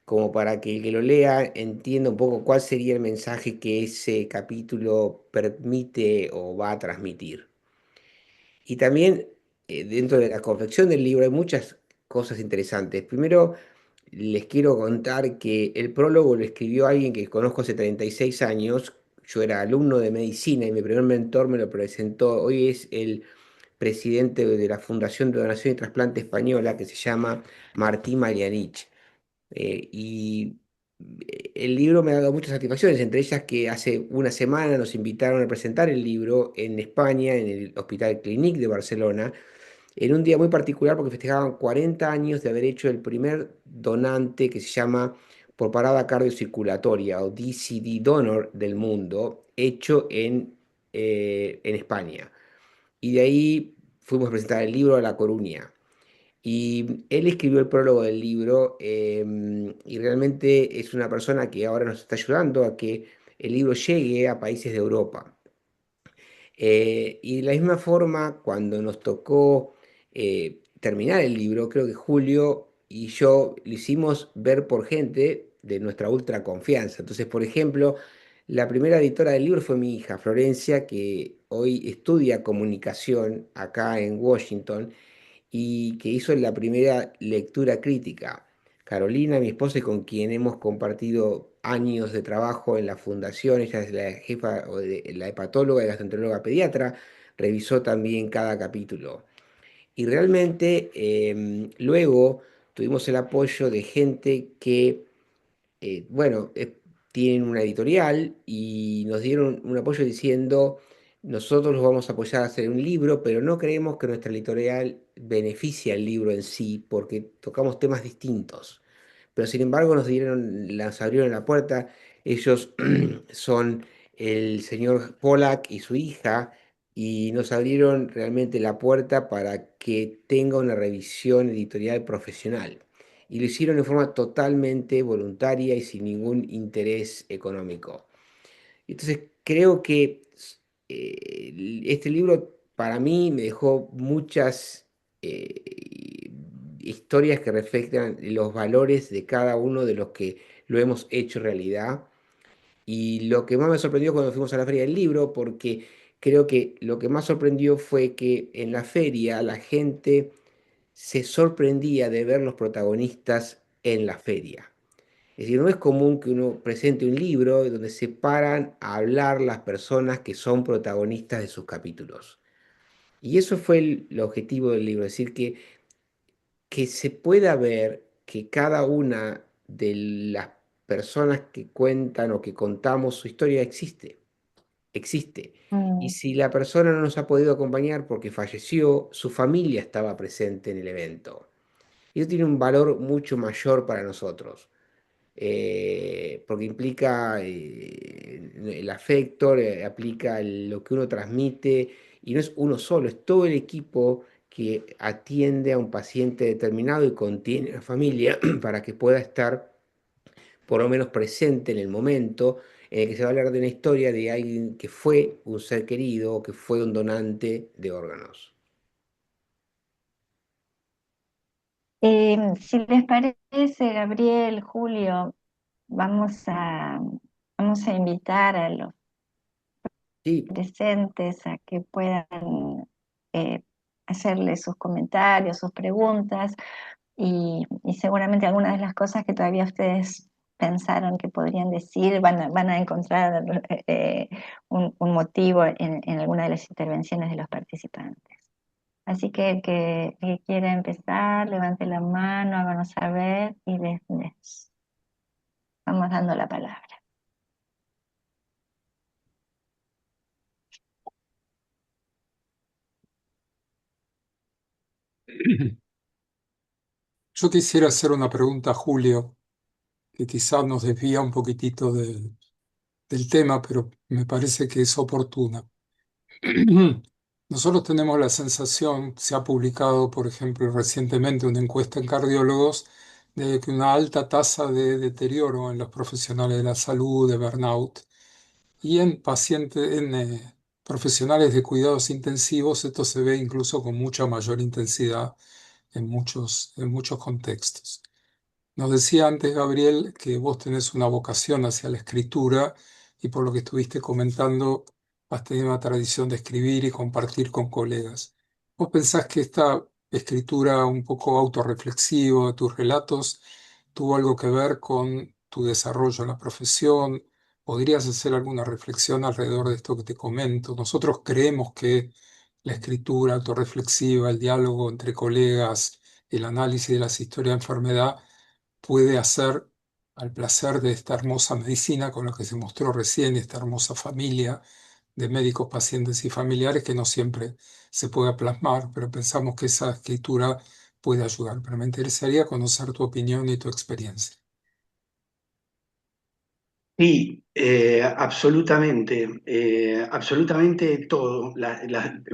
como para que el que lo lea entienda un poco cuál sería el mensaje que ese capítulo permite o va a transmitir. Y también dentro de la confección del libro hay muchas cosas interesantes. Primero, les quiero contar que el prólogo lo escribió alguien que conozco hace 36 años. Yo era alumno de medicina y mi primer mentor me lo presentó. Hoy es el presidente de la Fundación de Donación y Trasplante Española, que se llama Martí Marianich. Y el libro me ha dado muchas satisfacciones, entre ellas que hace una semana nos invitaron a presentar el libro en España, en el Hospital Clínic de Barcelona, en un día muy particular porque festejaban 40 años de haber hecho el primer donante que se llama por parada cardiocirculatoria o DCD donor del mundo, hecho en España. Y de ahí fuimos a presentar el libro a La Coruña. Y él escribió el prólogo del libro, y realmente es una persona que ahora nos está ayudando a que el libro llegue a países de Europa. Y de la misma forma, cuando nos tocó terminar el libro, creo que Julio y yo lo hicimos ver por gente de nuestra ultra confianza. Entonces, por ejemplo, la primera editora del libro fue mi hija, Florencia, que hoy estudia comunicación acá en Washington y que hizo la primera lectura crítica. Carolina, mi esposa, y con quien hemos compartido años de trabajo en la fundación, ella es la jefa o la hepatóloga y gastroenteróloga pediatra, revisó también cada capítulo. Y realmente luego tuvimos el apoyo de gente que bueno, tienen una editorial y nos dieron un apoyo diciendo, nosotros los vamos a apoyar a hacer un libro, pero no creemos que nuestra editorial beneficie al libro en sí, porque tocamos temas distintos. Pero sin embargo nos abrieron la puerta. Ellos son el señor Pollack y su hija, y nos abrieron realmente la puerta para que tenga una revisión editorial profesional. Y lo hicieron de forma totalmente voluntaria y sin ningún interés económico. Entonces creo que este libro para mí me dejó muchas historias que reflejan los valores de cada uno de los que lo hemos hecho realidad. Y lo que más me sorprendió cuando fuimos a la Feria del Libro, porque creo que lo que más sorprendió fue que en la feria la gente se sorprendía de ver los protagonistas en la feria. Es decir, no es común que uno presente un libro donde se paran a hablar las personas que son protagonistas de sus capítulos. Y eso fue el objetivo del libro, es decir, que se pueda ver que cada una de las personas que cuentan o que contamos su historia existe. Y Mm. si la persona no nos ha podido acompañar porque falleció, su familia estaba presente en el evento. Y eso tiene un valor mucho mayor para nosotros, porque implica el afecto, aplica lo que uno transmite, y no es uno solo, es todo el equipo que atiende a un paciente determinado y contiene a la familia para que pueda estar por lo menos presente en el momento en el que se va a hablar de una historia de alguien que fue un ser querido o que fue un donante de órganos. Si les parece, Gabriel, Julio, vamos a, vamos a invitar a los Sí, presentes a que puedan eh, hacerle sus comentarios, sus preguntas y seguramente algunas de las cosas que todavía ustedes pensaron que podrían decir, van a encontrar un motivo en alguna de las intervenciones de los participantes. Así que el que quiera empezar, levante la mano, háganos saber y les vamos dando la palabra. Yo quisiera hacer una pregunta a Julio, que quizás nos desvía un poquitito del tema, pero me parece que es oportuna. Nosotros tenemos la sensación, se ha publicado, por ejemplo, recientemente una encuesta en cardiólogos, de que una alta tasa de deterioro en los profesionales de la salud, de burnout, y en pacientes, en profesionales de cuidados intensivos, esto se ve incluso con mucha mayor intensidad en muchos contextos. Nos decía antes, Gabriel, que vos tenés una vocación hacia la escritura y por lo que estuviste comentando, has tenido una tradición de escribir y compartir con colegas. ¿Vos pensás que esta escritura un poco autorreflexiva de tus relatos tuvo algo que ver con tu desarrollo en la profesión? ¿Podrías hacer alguna reflexión alrededor de esto que te comento? Nosotros creemos que la escritura autorreflexiva, el diálogo entre colegas, el análisis de las historias de enfermedad, puede hacer al placer de esta hermosa medicina con la que se mostró recién, esta hermosa familia de médicos, pacientes y familiares que no siempre se puede plasmar, pero pensamos que esa escritura puede ayudar. Pero me interesaría conocer tu opinión y tu experiencia. Sí, absolutamente todo.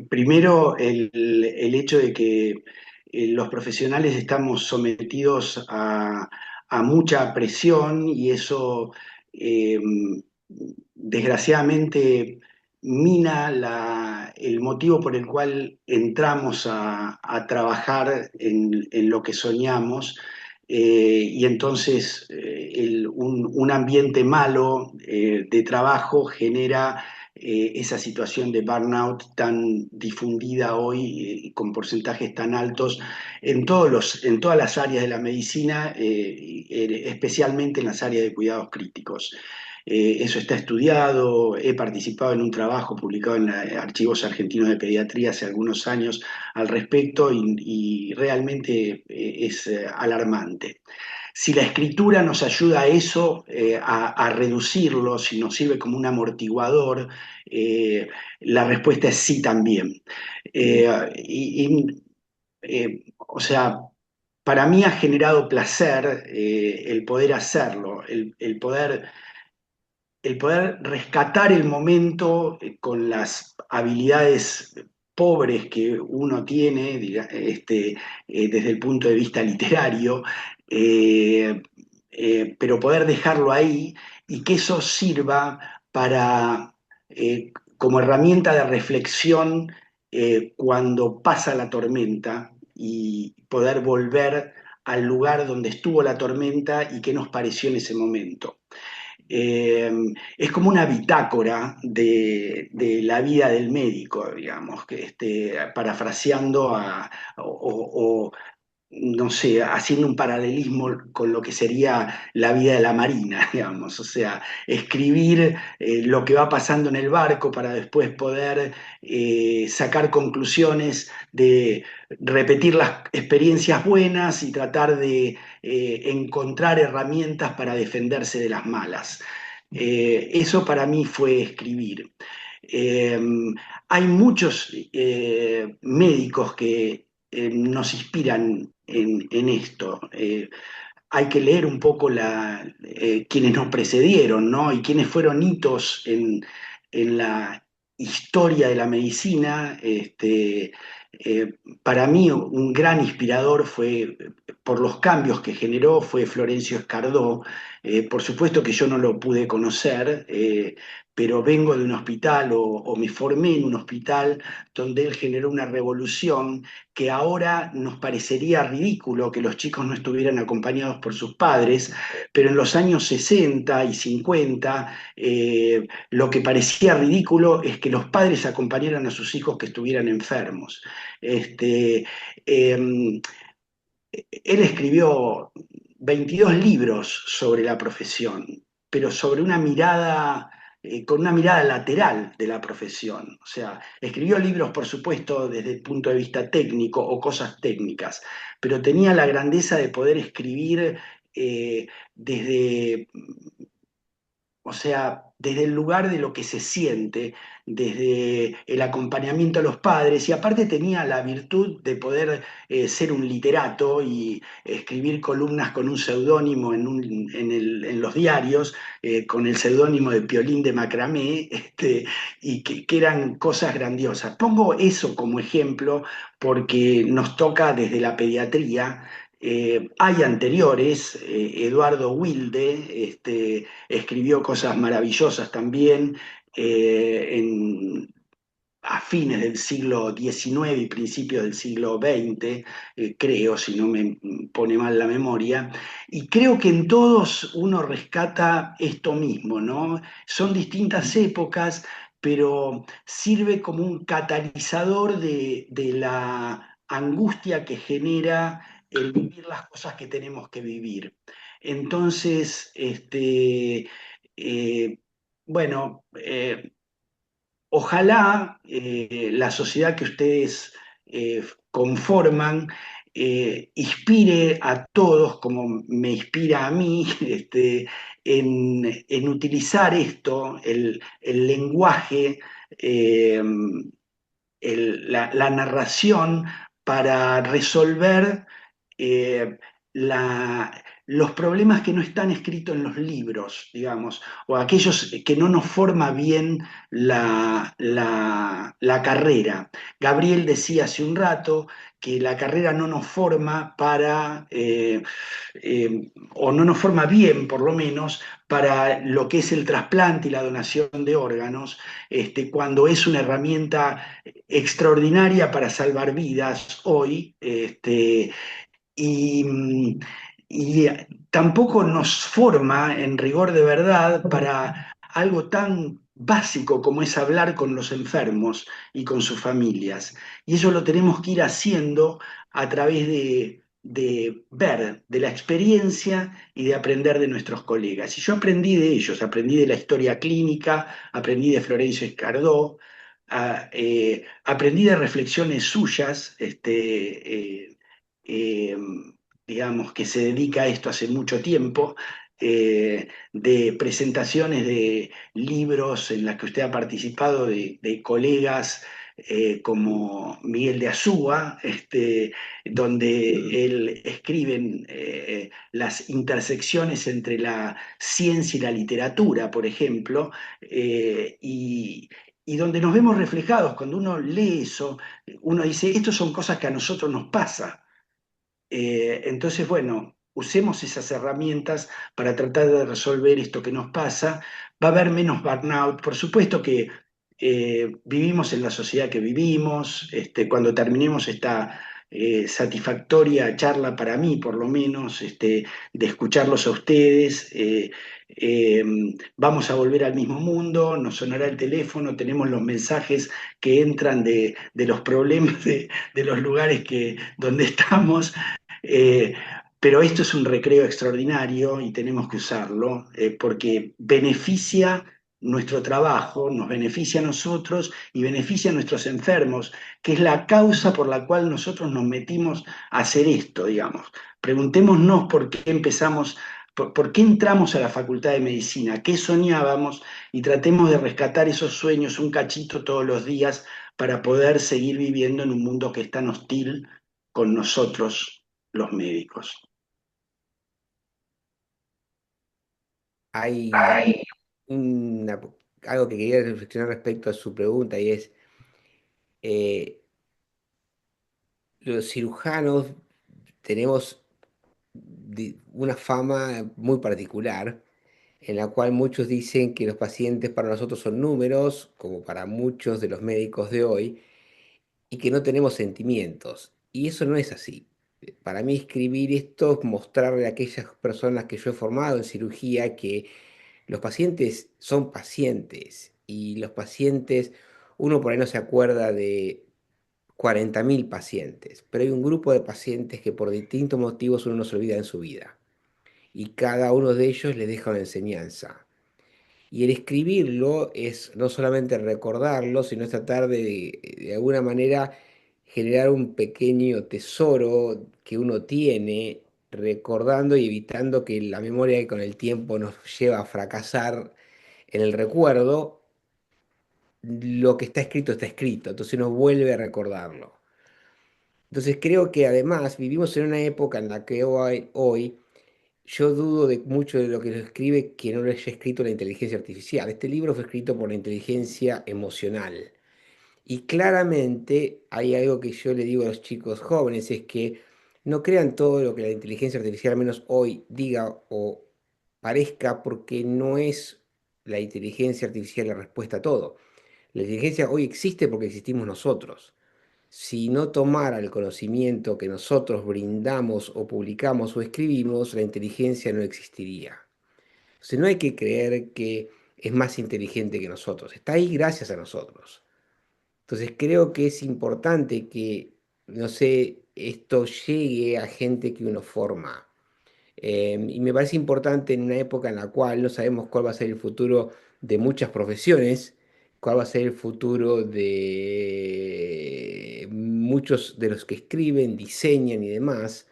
Primero, el hecho de que los profesionales estamos sometidos a mucha presión y eso, eh, desgraciadamente, mina el motivo por el cual entramos a trabajar en lo que soñamos. Y entonces un ambiente malo de trabajo genera esa situación de burnout tan difundida hoy, con porcentajes tan altos en todas las áreas de la medicina, especialmente en las áreas de cuidados críticos. Eso está estudiado, he participado en un trabajo publicado en Archivos Argentinos de Pediatría hace algunos años al respecto y realmente es alarmante. Si la escritura nos ayuda a eso, a reducirlo, si nos sirve como un amortiguador, la respuesta es sí también. Eh, y, y, o sea, para mí ha generado placer el poder hacerlo, el poder rescatar el momento con las habilidades pobres que uno tiene, desde el punto de vista literario, eh, pero poder dejarlo ahí y que eso sirva para, como herramienta de reflexión cuando pasa la tormenta y poder volver al lugar donde estuvo la tormenta y qué nos pareció en ese momento. Eh, es como una bitácora de la vida del médico, digamos, parafraseando o, no sé, haciendo un paralelismo con lo que sería la vida de la marina, digamos, o sea, escribir lo que va pasando en el barco para después poder sacar conclusiones de repetir las experiencias buenas y tratar de encontrar herramientas para defenderse de las malas. Eso para mí fue escribir. Eh, Hay muchos médicos que nos inspiran en esto. Hay que leer un poco quienes nos precedieron, ¿no? Y quienes fueron hitos en la historia de la medicina. Para mí un gran inspirador fue, por los cambios que generó, fue Florencio Escardó. Por supuesto que yo no lo pude conocer, pero vengo de un hospital o me formé en un hospital donde él generó una revolución que ahora nos parecería ridículo que los chicos no estuvieran acompañados por sus padres, pero en los años 60 y 50 lo que parecía ridículo es que los padres acompañaran a sus hijos que estuvieran enfermos. Este, eh, Él escribió 22 libros sobre la profesión, pero sobre una mirada, con una mirada lateral de la profesión. O sea, escribió libros, por supuesto, desde el punto de vista técnico o cosas técnicas, pero tenía la grandeza de poder escribir desde, o sea, desde el lugar de lo que se siente, desde el acompañamiento a los padres, y aparte tenía la virtud de poder ser un literato y escribir columnas con un seudónimo en los diarios, con el seudónimo de Piolín de Macramé, y que eran cosas grandiosas. Pongo eso como ejemplo porque nos toca desde la pediatría. Hay anteriores, Eduardo Wilde, escribió cosas maravillosas también a fines del siglo XIX y principios del siglo XX, creo, si no me pone mal la memoria, y creo que en todos uno rescata esto mismo, ¿no? Son distintas épocas, pero sirve como un catalizador de la angustia que genera el vivir las cosas que tenemos que vivir. Entonces, eh, bueno, ojalá la sociedad que ustedes conforman inspire a todos, como me inspira a mí, en utilizar esto, el lenguaje, eh, la narración para resolver eh, los problemas que no están escritos en los libros, digamos, o aquellos que no nos forma bien la carrera. Gabriel decía hace un rato que la carrera no nos forma o no nos forma bien, por lo menos, para lo que es el trasplante y la donación de órganos, cuando es una herramienta extraordinaria para salvar vidas hoy, y, y tampoco nos forma en rigor de verdad para algo tan básico como es hablar con los enfermos y con sus familias. Y eso lo tenemos que ir haciendo a través de ver, de la experiencia y de aprender de nuestros colegas. Y yo aprendí de ellos, aprendí de la historia clínica, aprendí de Florencio Escardó, aprendí de reflexiones suyas, eh, digamos, que se dedica a esto hace mucho tiempo, de presentaciones de libros en las que usted ha participado, de colegas como Miguel de Azúa, donde él escribe las intersecciones entre la ciencia y la literatura, por ejemplo, y donde nos vemos reflejados. Cuando uno lee eso, uno dice, estas son cosas que a nosotros nos pasa. Entonces, bueno, usemos esas herramientas para tratar de resolver esto que nos pasa. Va a haber menos burnout. Por supuesto que vivimos en la sociedad que vivimos. Cuando terminemos esta satisfactoria charla para mí, por lo menos, de escucharlos a ustedes, eh, vamos a volver al mismo mundo, nos sonará el teléfono, tenemos los mensajes que entran de los problemas de los lugares donde estamos. Eh, pero esto es un recreo extraordinario y tenemos que usarlo porque beneficia nuestro trabajo, nos beneficia a nosotros y beneficia a nuestros enfermos, que es la causa por la cual nosotros nos metimos a hacer esto, digamos. Preguntémonos por qué empezamos, por qué entramos a la Facultad de Medicina, qué soñábamos y tratemos de rescatar esos sueños un cachito todos los días para poder seguir viviendo en un mundo que es tan hostil con nosotros los médicos. Hay una- algo que quería reflexionar respecto a su pregunta y es, eh, los cirujanos tenemos una fama muy particular en la cual muchos dicen que los pacientes para nosotros son números, como para muchos de los médicos de hoy, y que no tenemos sentimientos. Y eso no es así. Para mí escribir esto es mostrarle a aquellas personas que yo he formado en cirugía que los pacientes son pacientes y los pacientes, uno por ahí no se acuerda de 40.000 pacientes, pero hay un grupo de pacientes que por distintos motivos uno no se olvida en su vida. y cada uno de ellos le deja una enseñanza. Y el escribirlo es no solamente recordarlo, sino es tratar de alguna manera generar un pequeño tesoro que uno tiene, recordando y evitando que la memoria que con el tiempo nos lleva a fracasar en el recuerdo, lo que está escrito, entonces uno vuelve a recordarlo. Entonces creo que además vivimos en una época en la que hoy yo dudo de mucho de lo que lo escribe que no lo haya escrito la inteligencia artificial. Este libro fue escrito por la inteligencia emocional. Y claramente hay algo que yo le digo a los chicos jóvenes, es que no crean todo lo que la inteligencia artificial, al menos hoy, diga o parezca, porque no es la inteligencia artificial la respuesta a todo. La inteligencia hoy existe porque existimos nosotros. Si no tomara el conocimiento que nosotros brindamos o publicamos o escribimos, la inteligencia no existiría. Entonces no hay que creer que es más inteligente que nosotros, está ahí gracias a nosotros. Entonces creo que es importante que, no sé, esto llegue a gente que uno forma. Y me parece importante en una época en la cual no sabemos cuál va a ser el futuro de muchas profesiones, cuál va a ser el futuro de muchos de los que escriben, diseñan y demás,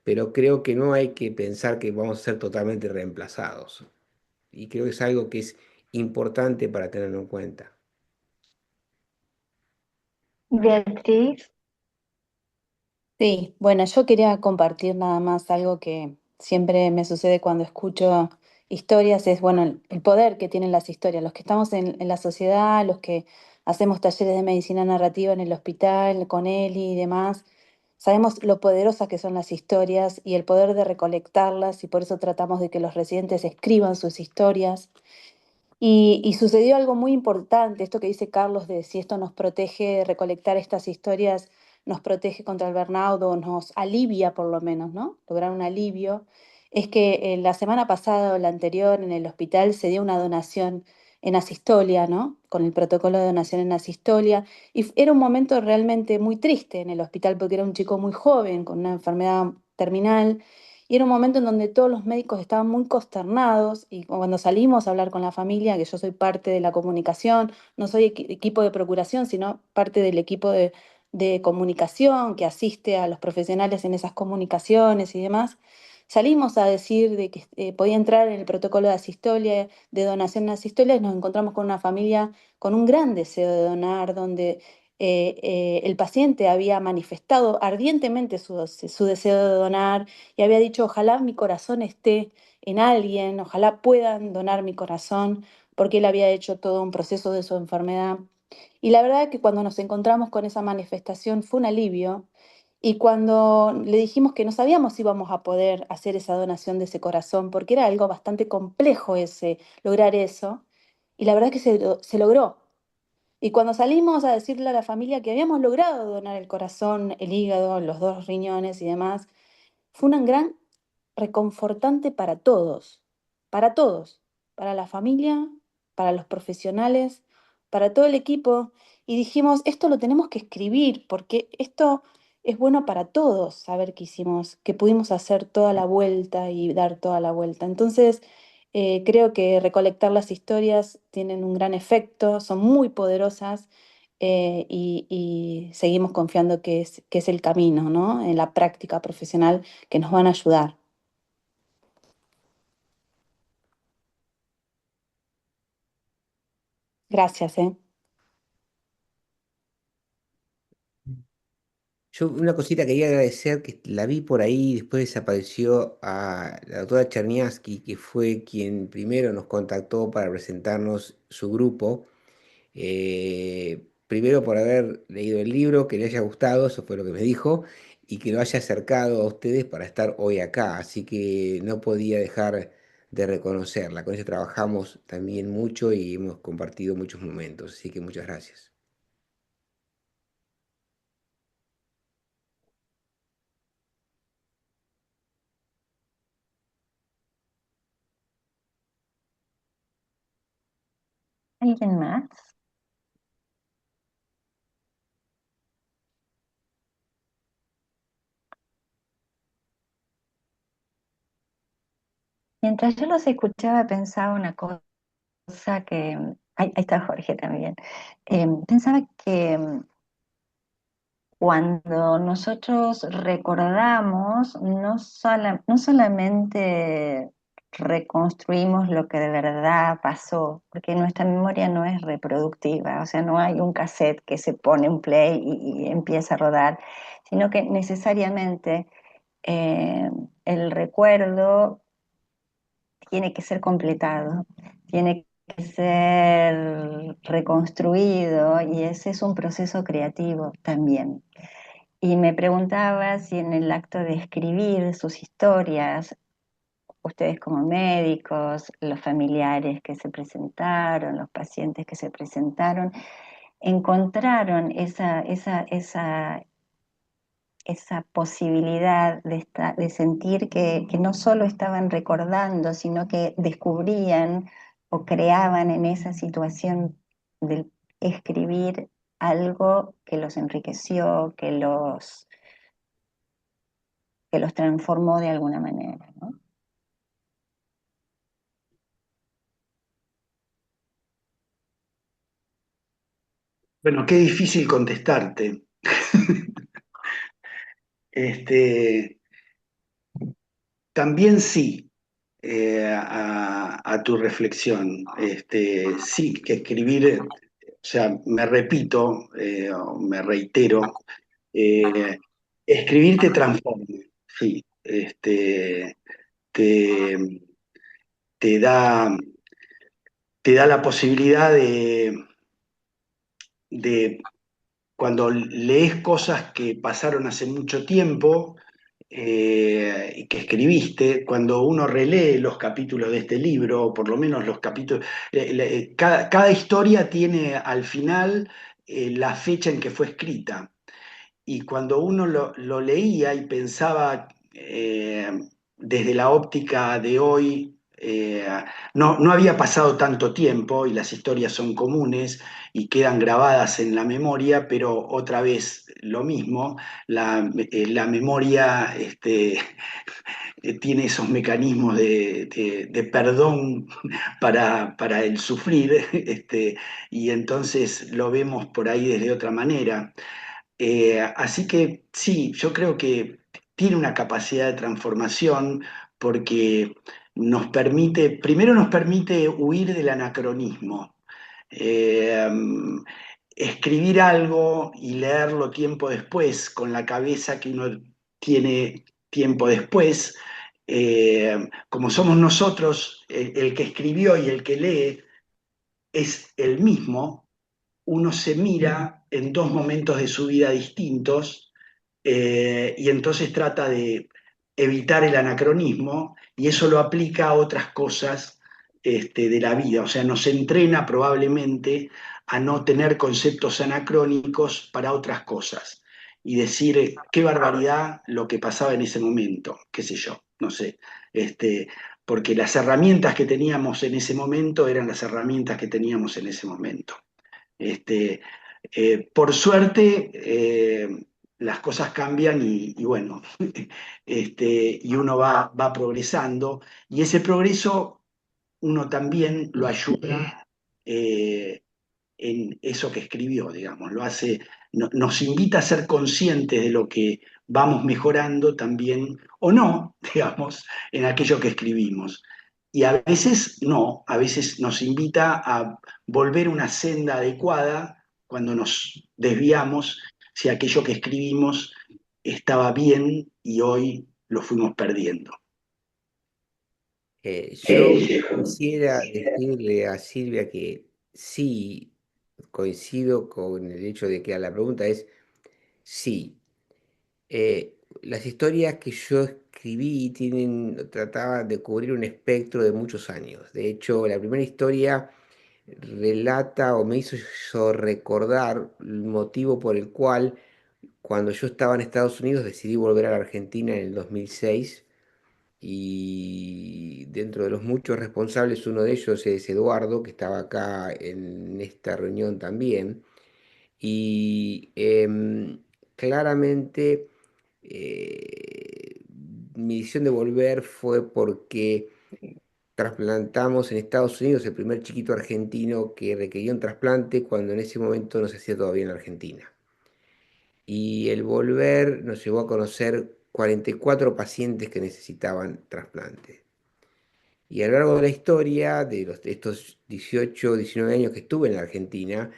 pero creo que no hay que pensar que vamos a ser totalmente reemplazados. Y creo que es algo que es importante para tenerlo en cuenta. Beatriz, Sí, bueno, yo quería compartir nada más algo que siempre me sucede cuando escucho historias, es bueno, el poder que tienen las historias, los que estamos en la sociedad, los que hacemos talleres de medicina narrativa en el hospital, con Eli y demás, sabemos lo poderosas que son las historias y el poder de recolectarlas y por eso tratamos de que los residentes escriban sus historias. Y sucedió algo muy importante, esto que dice Carlos de si esto nos protege, recolectar estas historias nos protege contra el burnout o nos alivia por lo menos, ¿no? Lograr un alivio. Es que la semana pasada o la anterior en el hospital se dio una donación en asistolia, ¿no? Con el protocolo de donación en asistolia. Y era un momento realmente muy triste en el hospital porque era un chico muy joven con una enfermedad terminal y era un momento en donde todos los médicos estaban muy consternados y cuando salimos a hablar con la familia, que yo soy parte de la comunicación, no soy equipo de procuración, sino parte del equipo de comunicación que asiste a los profesionales en esas comunicaciones y demás, salimos a decir de que podía entrar en el protocolo de asistolia, de donación en asistolia, y nos encontramos con una familia con un gran deseo de donar, donde el paciente había manifestado ardientemente su deseo de donar y había dicho, ojalá mi corazón esté en alguien, ojalá puedan donar mi corazón, porque él había hecho todo un proceso de su enfermedad. Y la verdad que cuando nos encontramos con esa manifestación fue un alivio. Y cuando le dijimos que no sabíamos si íbamos a poder hacer esa donación de ese corazón, porque era algo bastante complejo lograr eso, y la verdad que se logró. Y cuando salimos a decirle a la familia que habíamos logrado donar el corazón, el hígado, los dos riñones y demás, fue una gran reconfortante para todos, para la familia, para los profesionales, para todo el equipo. Y dijimos, esto lo tenemos que escribir porque esto es bueno para todos, saber que hicimos, que pudimos hacer toda la vuelta y dar toda la vuelta. Entonces, creo que recolectar las historias tienen un gran efecto, son muy poderosas. Y seguimos confiando que es el camino, ¿no? En la práctica profesional que nos van a ayudar. Gracias, ¿eh? Yo una cosita quería agradecer, que la vi por ahí, después desapareció a la doctora Cherniaski, que fue quien primero nos contactó para presentarnos su grupo. Primero por haber leído el libro, que le haya gustado, eso fue lo que me dijo, y que lo haya acercado a ustedes para estar hoy acá. Así que no podía dejar de reconocerla. Con ella trabajamos también mucho y hemos compartido muchos momentos. Así que muchas gracias. ¿alguien más? Mientras yo los escuchaba pensaba una cosa que, ahí está Jorge también. Pensaba que cuando nosotros recordamos, no solamente reconstruimos lo que de verdad pasó, porque nuestra memoria no es reproductiva, o sea, no hay un cassette que se pone un play y empieza a rodar, sino que necesariamente eh, el recuerdo tiene que ser completado, tiene que ser reconstruido y ese es un proceso creativo también. Y me preguntaba si en el acto de escribir sus historias, ustedes como médicos, los familiares que se presentaron, los pacientes que se presentaron, encontraron esa posibilidad de sentir que no solo estaban recordando, sino que descubrían o creaban en esa situación del escribir algo que los enriqueció, que los transformó de alguna manera, ¿no? Bueno, qué difícil contestarte. Este, también sí, a tu reflexión. Sí, que escribir, o sea, me repito, o me reitero, eh, escribir te transforma, sí. Te, te da, te da la posibilidad de cuando lees cosas que pasaron hace mucho tiempo y que escribiste, cuando uno relee los capítulos de este libro, o por lo menos los capítulos, cada historia tiene al final la fecha en que fue escrita. Y cuando uno lo leía y pensaba desde la óptica de hoy, no había pasado tanto tiempo y las historias son comunes y quedan grabadas en la memoria, pero otra vez lo mismo, la memoria tiene esos mecanismos de perdón para el sufrir, y entonces lo vemos por ahí desde otra manera. Así que sí, yo creo que tiene una capacidad de transformación porque primero nos permite huir del anacronismo. Eh, Escribir algo y leerlo tiempo después, con la cabeza que uno tiene tiempo después, como somos nosotros, el que escribió y el que lee es el mismo, uno se mira en dos momentos de su vida distintos, y entonces trata de evitar el anacronismo y eso lo aplica a otras cosas de la vida. O sea, nos entrena probablemente a no tener conceptos anacrónicos para otras cosas y decir qué barbaridad lo que pasaba en ese momento, qué sé yo, no sé. Porque las herramientas que teníamos en ese momento eran las herramientas que teníamos en ese momento. Este, por suerte, las cosas cambian y bueno, y uno va progresando y ese progreso uno también lo ayuda en eso que escribió, digamos, nos invita a ser conscientes de lo que vamos mejorando también, o no, digamos, en aquello que escribimos. Y a veces no, a veces nos invita a volver una senda adecuada cuando nos desviamos, si aquello que escribimos estaba bien y hoy lo fuimos perdiendo. Yo quisiera decirle a Silvia que sí coincido con el hecho de que la pregunta es sí. Las historias que yo escribí trataban de cubrir un espectro de muchos años. De hecho, la primera historia relata o me hizo recordar el motivo por el cual cuando yo estaba en Estados Unidos decidí volver a la Argentina en el 2006 y dentro de los muchos responsables uno de ellos es Eduardo, que estaba acá en esta reunión también. Y claramente mi decisión de volver fue porque trasplantamos en Estados Unidos el primer chiquito argentino que requería un trasplante cuando en ese momento no se hacía todavía en la Argentina. Y el volver nos llevó a conocer 44 pacientes que necesitaban trasplante. Y a lo largo de la historia, de estos 18, 19 años que estuve en la Argentina,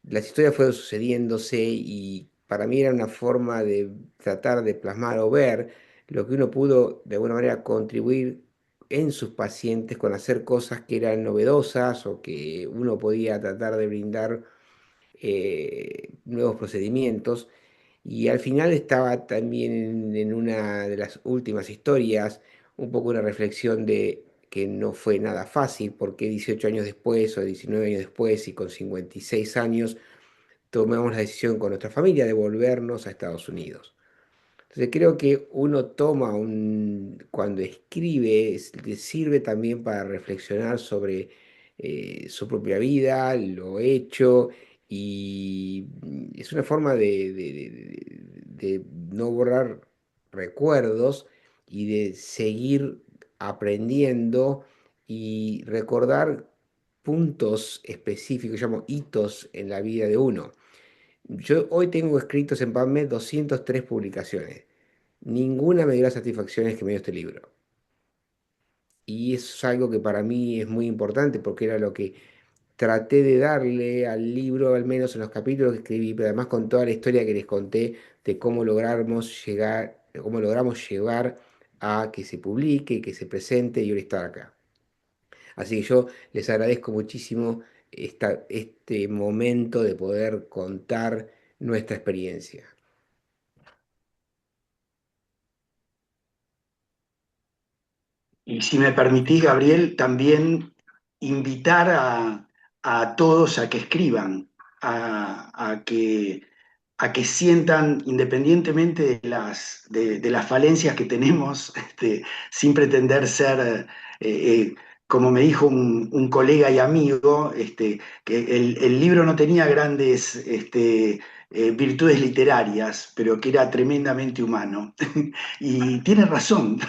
las historias fueron sucediéndose y para mí era una forma de tratar de plasmar o ver lo que uno pudo de alguna manera contribuir en sus pacientes con hacer cosas que eran novedosas o que uno podía tratar de brindar nuevos procedimientos. Y al final estaba también en una de las últimas historias un poco una reflexión de que no fue nada fácil, porque 18 años después o 19 años después y con 56 años tomamos la decisión con nuestra familia de volvernos a Estados Unidos. Entonces creo que uno toma cuando escribe, le sirve también para reflexionar sobre su propia vida, lo hecho, y es una forma de no borrar recuerdos y de seguir aprendiendo y recordar puntos específicos, llamo hitos en la vida de uno. Yo hoy tengo escritos en PubMed 203 publicaciones. Ninguna me dio las satisfacciones que me dio este libro. Y eso es algo que para mí es muy importante porque era lo que traté de darle al libro, al menos en los capítulos que escribí, pero además con toda la historia que les conté de cómo logramos llevar a que se publique, que se presente y ahora estar acá. Así que yo les agradezco muchísimo este momento de poder contar nuestra experiencia. Y si me permitís, Gabriel, también invitar a todos a que escriban, a que sientan, independientemente de las falencias que tenemos, sin pretender ser, como me dijo un colega y amigo, que el libro no tenía grandes virtudes literarias, pero que era tremendamente humano. Y tiene razón,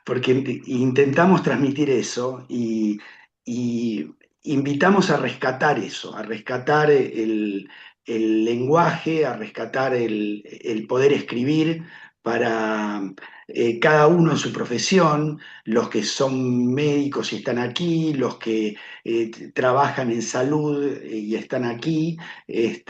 porque intentamos transmitir eso y invitamos a rescatar eso, a rescatar el lenguaje, a rescatar el poder escribir para cada uno en su profesión, los que son médicos y están aquí, los que trabajan en salud y están aquí, y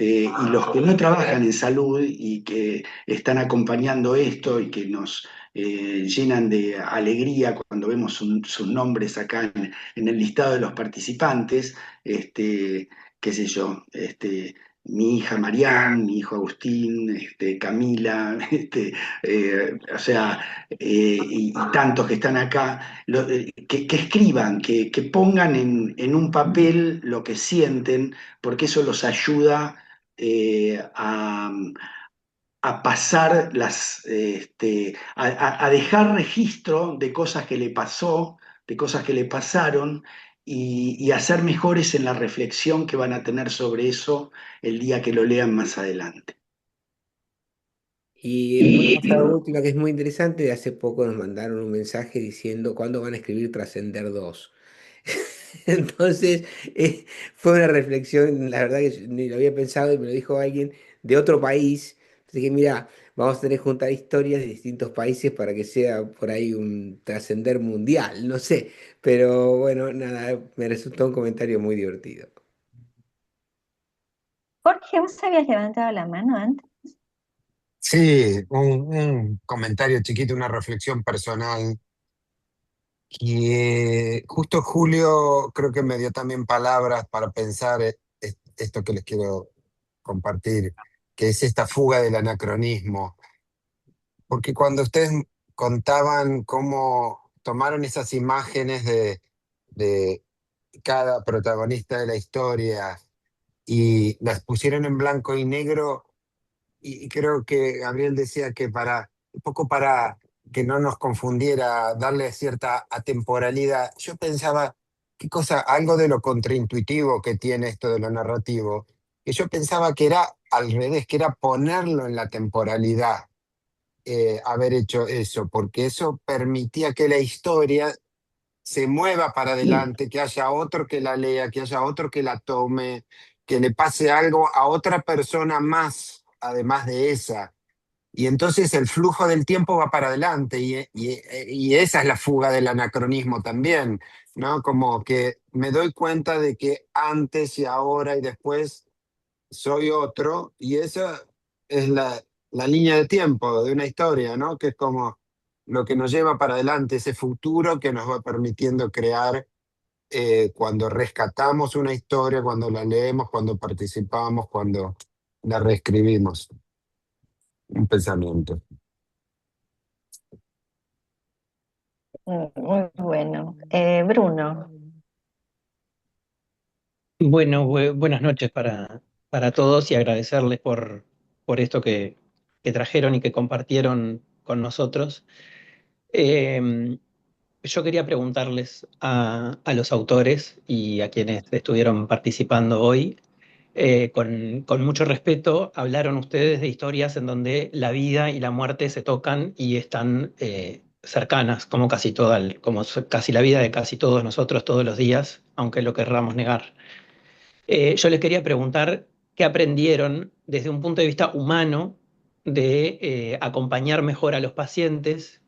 los que no trabajan en salud y que están acompañando esto y que nos llenan de alegría cuando vemos sus nombres acá en el listado de los participantes, qué sé yo, mi hija Marián, mi hijo Agustín, Camila, o sea, y tantos que están acá, que escriban, que pongan en un papel lo que sienten, porque eso los ayuda a pasar a dejar registro de cosas que le pasó, de cosas que le pasaron, y a ser mejores en la reflexión que van a tener sobre eso el día que lo lean más adelante. Y una cosa última que es muy interesante, hace poco nos mandaron un mensaje diciendo cuándo van a escribir Trascender 2. Entonces, fue una reflexión, la verdad que yo ni lo había pensado y me lo dijo alguien de otro país. Entonces dije, mira, vamos a tener que juntar historias de distintos países para que sea por ahí un trascender mundial, no sé. Pero bueno, nada, me resultó un comentario muy divertido. Jorge, ¿vos habías levantado la mano antes? Sí, un comentario chiquito, una reflexión personal. Que justo Julio creo que me dio también palabras para pensar esto que les quiero compartir, que es esta fuga del anacronismo. Porque cuando ustedes contaban cómo tomaron esas imágenes de cada protagonista de la historia y las pusieron en blanco y negro, y creo que Gabriel decía que un poco para que no nos confundiera, darle cierta atemporalidad, yo pensaba, qué cosa, algo de lo contraintuitivo que tiene esto de lo narrativo, que yo pensaba que era al revés, que era ponerlo en la temporalidad, haber hecho eso, porque eso permitía que la historia se mueva para adelante, que haya otro que la lea, que haya otro que la tome, que le pase algo a otra persona más, además de esa. Y entonces el flujo del tiempo va para adelante y esa es la fuga del anacronismo también, ¿no? Como que me doy cuenta de que antes y ahora y después soy otro y esa es la línea de tiempo de una historia, ¿no? Que es como lo que nos lleva para adelante, ese futuro que nos va permitiendo crear cuando rescatamos una historia, cuando la leemos, cuando participamos, cuando la reescribimos. Un pensamiento. Muy bueno. Bruno. Bueno, buenas noches para todos y agradecerles por esto que trajeron y que compartieron con nosotros. Eh, yo quería preguntarles a los autores y a quienes estuvieron participando hoy, con mucho respeto, hablaron ustedes de historias en donde la vida y la muerte se tocan y están cercanas, como casi la vida de casi todos nosotros todos los días, aunque lo querramos negar. Yo les quería preguntar qué aprendieron desde un punto de vista humano de acompañar mejor a los pacientes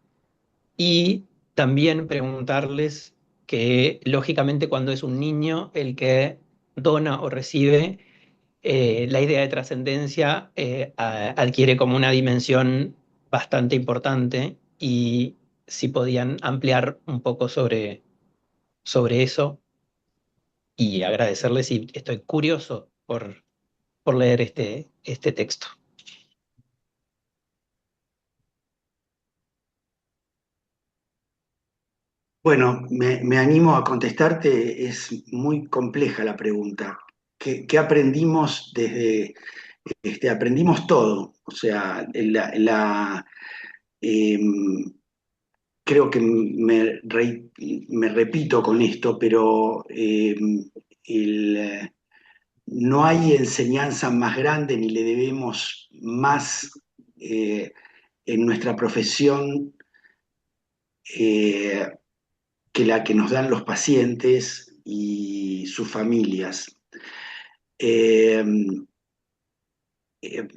y también preguntarles que, lógicamente, cuando es un niño el que dona o recibe, la idea de trascendencia adquiere como una dimensión bastante importante y si podían ampliar un poco sobre eso y agradecerles y estoy curioso por leer este texto. Bueno, me animo a contestarte, es muy compleja la pregunta. ¿Qué aprendimos aprendimos todo? O sea, em, creo que me repito con esto, pero no hay enseñanza más grande ni le debemos más en nuestra profesión eh, que la que nos dan los pacientes y sus familias. Eh,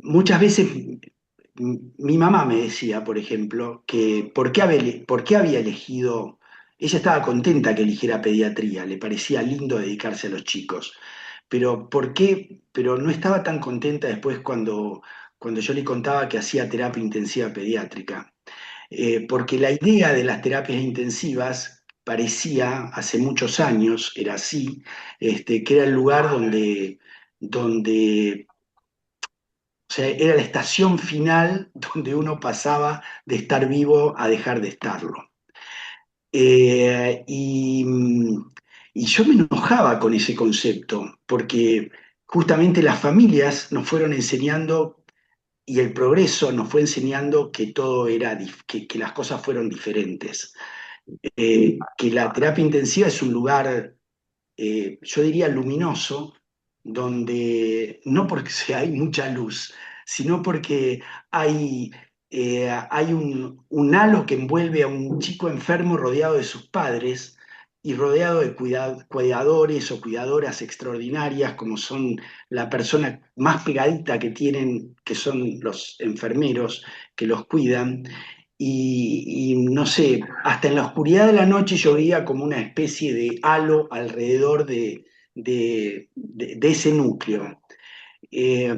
Muchas veces mi mamá me decía, por ejemplo, que por qué había elegido, ella estaba contenta que eligiera pediatría, le parecía lindo dedicarse a los chicos, pero ¿por qué? Pero no estaba tan contenta después cuando yo le contaba que hacía terapia intensiva pediátrica. Porque la idea de las terapias intensivas parecía, hace muchos años, era así, que era el lugar donde, o sea, era la estación final donde uno pasaba de estar vivo a dejar de estarlo. Eh, y, y yo me enojaba con ese concepto, porque justamente las familias nos fueron enseñando y el progreso nos fue enseñando que todo era, que las cosas fueron diferentes. Que la terapia intensiva es un lugar, yo diría, luminoso, donde no porque hay mucha luz, sino porque hay un halo que envuelve a un chico enfermo rodeado de sus padres y rodeado de cuidadores o cuidadoras extraordinarias, como son la persona más pegadita que tienen, que son los enfermeros que los cuidan. Y no sé, hasta en la oscuridad de la noche yo veía como una especie de halo alrededor de ese núcleo. Eh,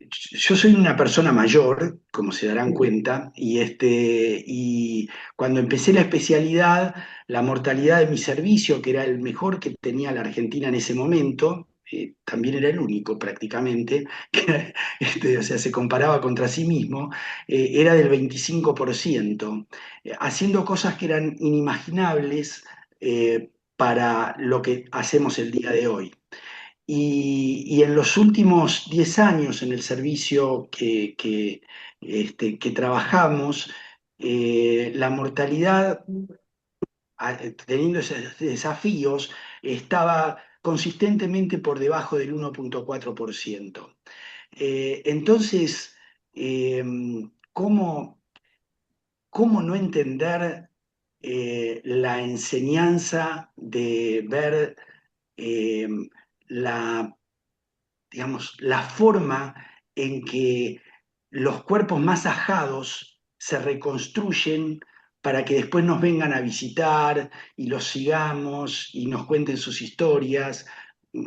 yo soy una persona mayor, como se darán cuenta, y cuando empecé la especialidad, la mortalidad de mi servicio, que era el mejor que tenía la Argentina en ese momento, también era el único prácticamente, que, o sea, se comparaba contra sí mismo, era del 25%, haciendo cosas que eran inimaginables para lo que hacemos el día de hoy. Y en los últimos 10 años en el servicio que trabajamos, la mortalidad, teniendo esos desafíos, estaba consistentemente por debajo del 1,4%. Entonces, ¿cómo ¿cómo no entender la enseñanza de ver eh, la, digamos, la forma en que los cuerpos más ajados se reconstruyen para que después nos vengan a visitar y los sigamos y nos cuenten sus historias,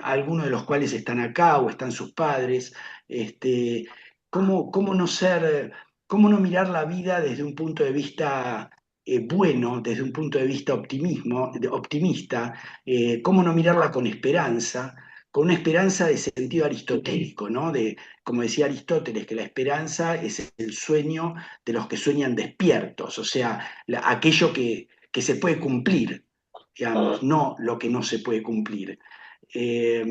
algunos de los cuales están acá o están sus padres? Este, ¿cómo no ser, cómo no mirar la vida desde un punto de vista bueno, desde un punto de vista optimista? ¿Cómo no mirarla con una esperanza de sentido aristotélico, ¿no? De, como decía Aristóteles, que la esperanza es el sueño de los que sueñan despiertos, o sea, aquello que se puede cumplir, digamos, no lo que no se puede cumplir. Eh,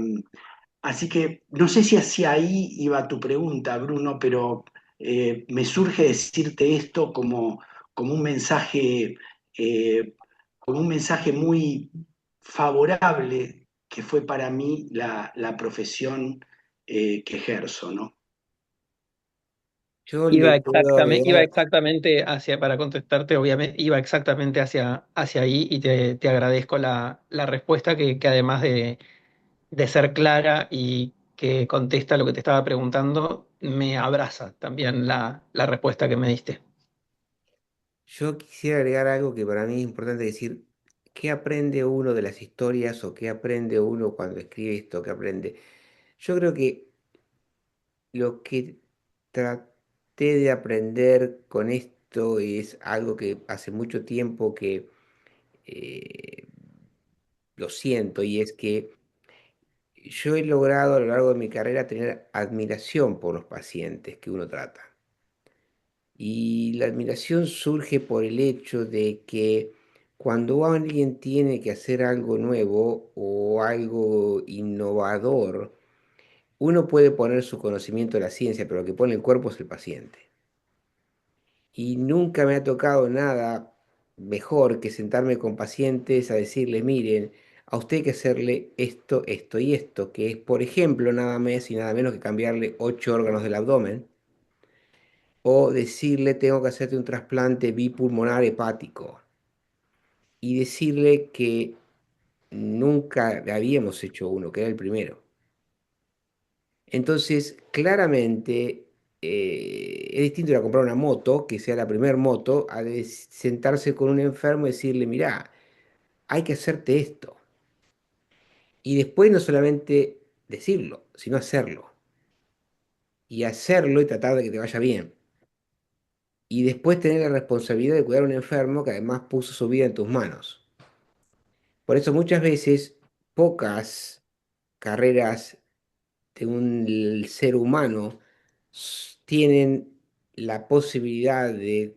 Así que no sé si hacia ahí iba tu pregunta, Bruno, pero me surge decirte esto como un mensaje, eh, como un mensaje muy favorable que fue para mí la profesión que ejerzo, ¿no? Yo le puedo Iba agregar, exactamente hacia, para contestarte, obviamente, iba exactamente hacia ahí y te agradezco la respuesta que además de ser clara y que contesta lo que te estaba preguntando, me abraza también la respuesta que me diste. yo quisiera agregar algo que para mí es importante decir, ¿qué aprende uno de las historias o qué aprende uno cuando escribe esto? ¿Qué aprende? Yo creo que lo que traté de aprender con esto es algo que hace mucho tiempo que eh, lo siento, y es que yo he logrado a lo largo de mi carrera tener admiración por los pacientes que uno trata. Y la admiración surge por el hecho de que cuando alguien tiene que hacer algo nuevo o algo innovador, uno puede poner su conocimiento de la ciencia, pero lo que pone el cuerpo es el paciente. Y nunca me ha tocado nada mejor que sentarme con pacientes a decirle, miren, a usted hay que hacerle esto, esto y esto, que es, por ejemplo, nada más y nada menos que cambiarle 8 órganos del abdomen, o decirle, tengo que hacerte un trasplante bipulmonar hepático, y decirle que nunca habíamos hecho uno, que era el primero. Entonces, claramente, es distinto ir a comprar una moto, que sea la primera moto, a sentarse con un enfermo y decirle, mirá, hay que hacerte esto. Y después no solamente decirlo, sino hacerlo. Y hacerlo y tratar de que te vaya bien. Y después tener la responsabilidad de cuidar a un enfermo que además puso su vida en tus manos. Por eso muchas veces pocas carreras de un ser humano tienen la posibilidad de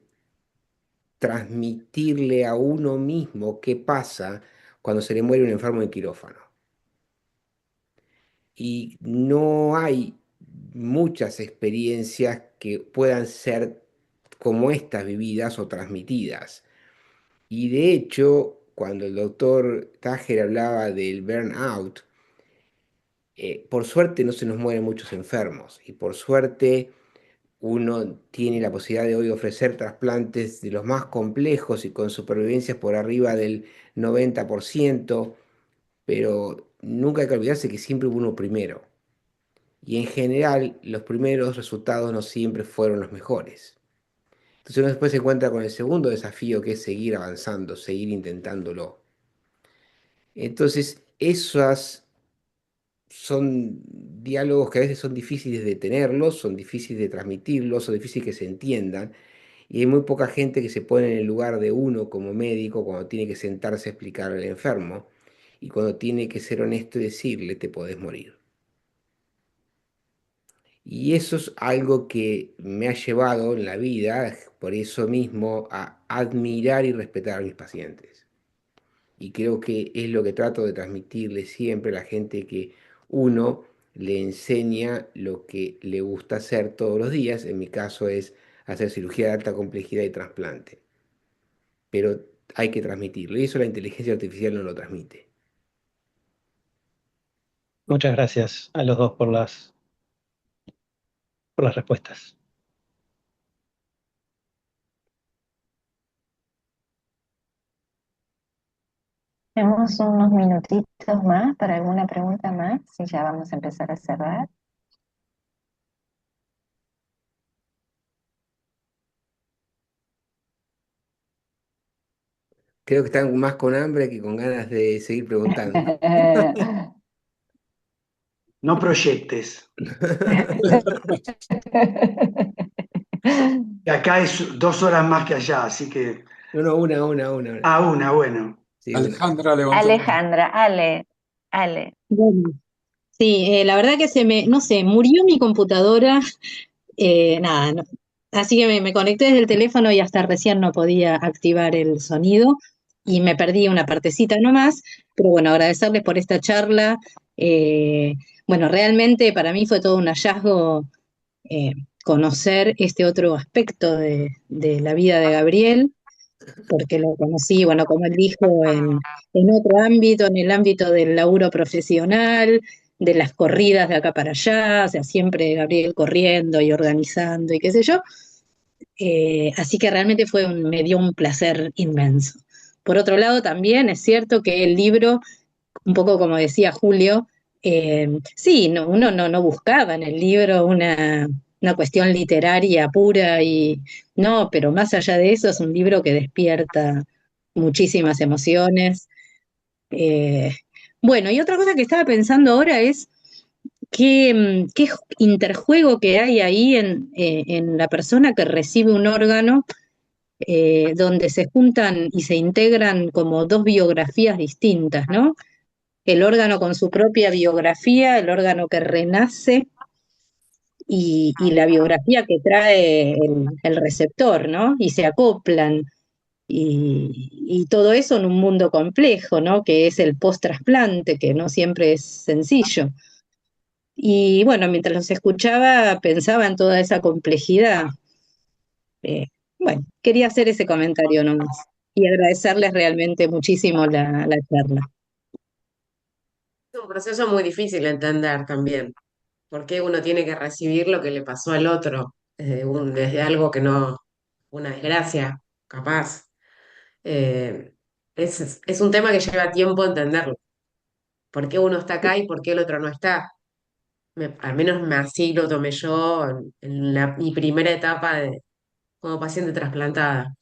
transmitirle a uno mismo qué pasa cuando se le muere un enfermo en quirófano. Y no hay muchas experiencias que puedan ser como estas vividas o transmitidas. Y de hecho, cuando el doctor Tajer hablaba del burnout, por suerte no se nos mueren muchos enfermos y por suerte uno tiene la posibilidad de hoy ofrecer trasplantes de los más complejos y con supervivencias por arriba del 90%, pero nunca hay que olvidarse que siempre hubo uno primero. Y en general los primeros resultados no siempre fueron los mejores. Entonces uno después se encuentra con el segundo desafío, que es seguir avanzando, seguir intentándolo. Entonces esas son diálogos que a veces son difíciles de tenerlos, son difíciles de transmitirlos, son difíciles que se entiendan. Y hay muy poca gente que se pone en el lugar de uno como médico cuando tiene que sentarse a explicar al enfermo y cuando tiene que ser honesto y decirle, te podés morir. Y eso es algo que me ha llevado en la vida, por eso mismo, a admirar y respetar a mis pacientes. Y creo que es lo que trato de transmitirle siempre a la gente, que uno le enseña lo que le gusta hacer todos los días. En mi caso es hacer cirugía de alta complejidad y trasplante. Pero hay que transmitirlo y eso la inteligencia artificial no lo transmite. Muchas gracias a los dos por las respuestas. Tenemos unos minutitos más para alguna pregunta más, si ya vamos a empezar a cerrar. Creo que están más con hambre que con ganas de seguir preguntando. No proyectes. Y acá es 2 horas más que allá, así que... No, no, una. Ah, una, bueno. Sí, una. Alejandra levantó la mano. Alejandra, Ale. Bueno, sí, la verdad que no sé, murió mi computadora, nada, así que me conecté desde el teléfono y hasta recién no podía activar el sonido y me perdí una partecita nomás, pero bueno, agradecerles por esta charla. eh, bueno, realmente para mí fue todo un hallazgo eh, conocer este otro aspecto de la vida de Gabriel, porque lo conocí, bueno, como él dijo, en otro ámbito, en el ámbito del laburo profesional, de las corridas de acá para allá, o sea, siempre Gabriel corriendo y organizando y qué sé yo. Así que realmente me dio un placer inmenso. Por otro lado, también es cierto que el libro, un poco como decía Julio, sí, uno no buscaba en el libro una cuestión literaria pura y no, pero más allá de eso es un libro que despierta muchísimas emociones. Eh, bueno, y otra cosa que estaba pensando ahora es qué interjuego que hay ahí en la persona que recibe un órgano, donde se juntan y se integran como dos biografías distintas, ¿no? El órgano con su propia biografía, el órgano que renace y la biografía que trae el receptor, ¿no? Y se acoplan. Y todo eso en un mundo complejo, ¿no? Que es el post-trasplante, que no siempre es sencillo. Y bueno, mientras los escuchaba, pensaba en toda esa complejidad. Eh, bueno, quería hacer ese comentario nomás y agradecerles realmente muchísimo la charla. Es un proceso muy difícil de entender también, porque uno tiene que recibir lo que le pasó al otro, desde algo que no, una desgracia, capaz. Eh, es un tema que lleva tiempo entenderlo. ¿Por qué uno está acá y por qué el otro no está? Al menos así lo tomé yo en mi primera etapa como paciente trasplantada.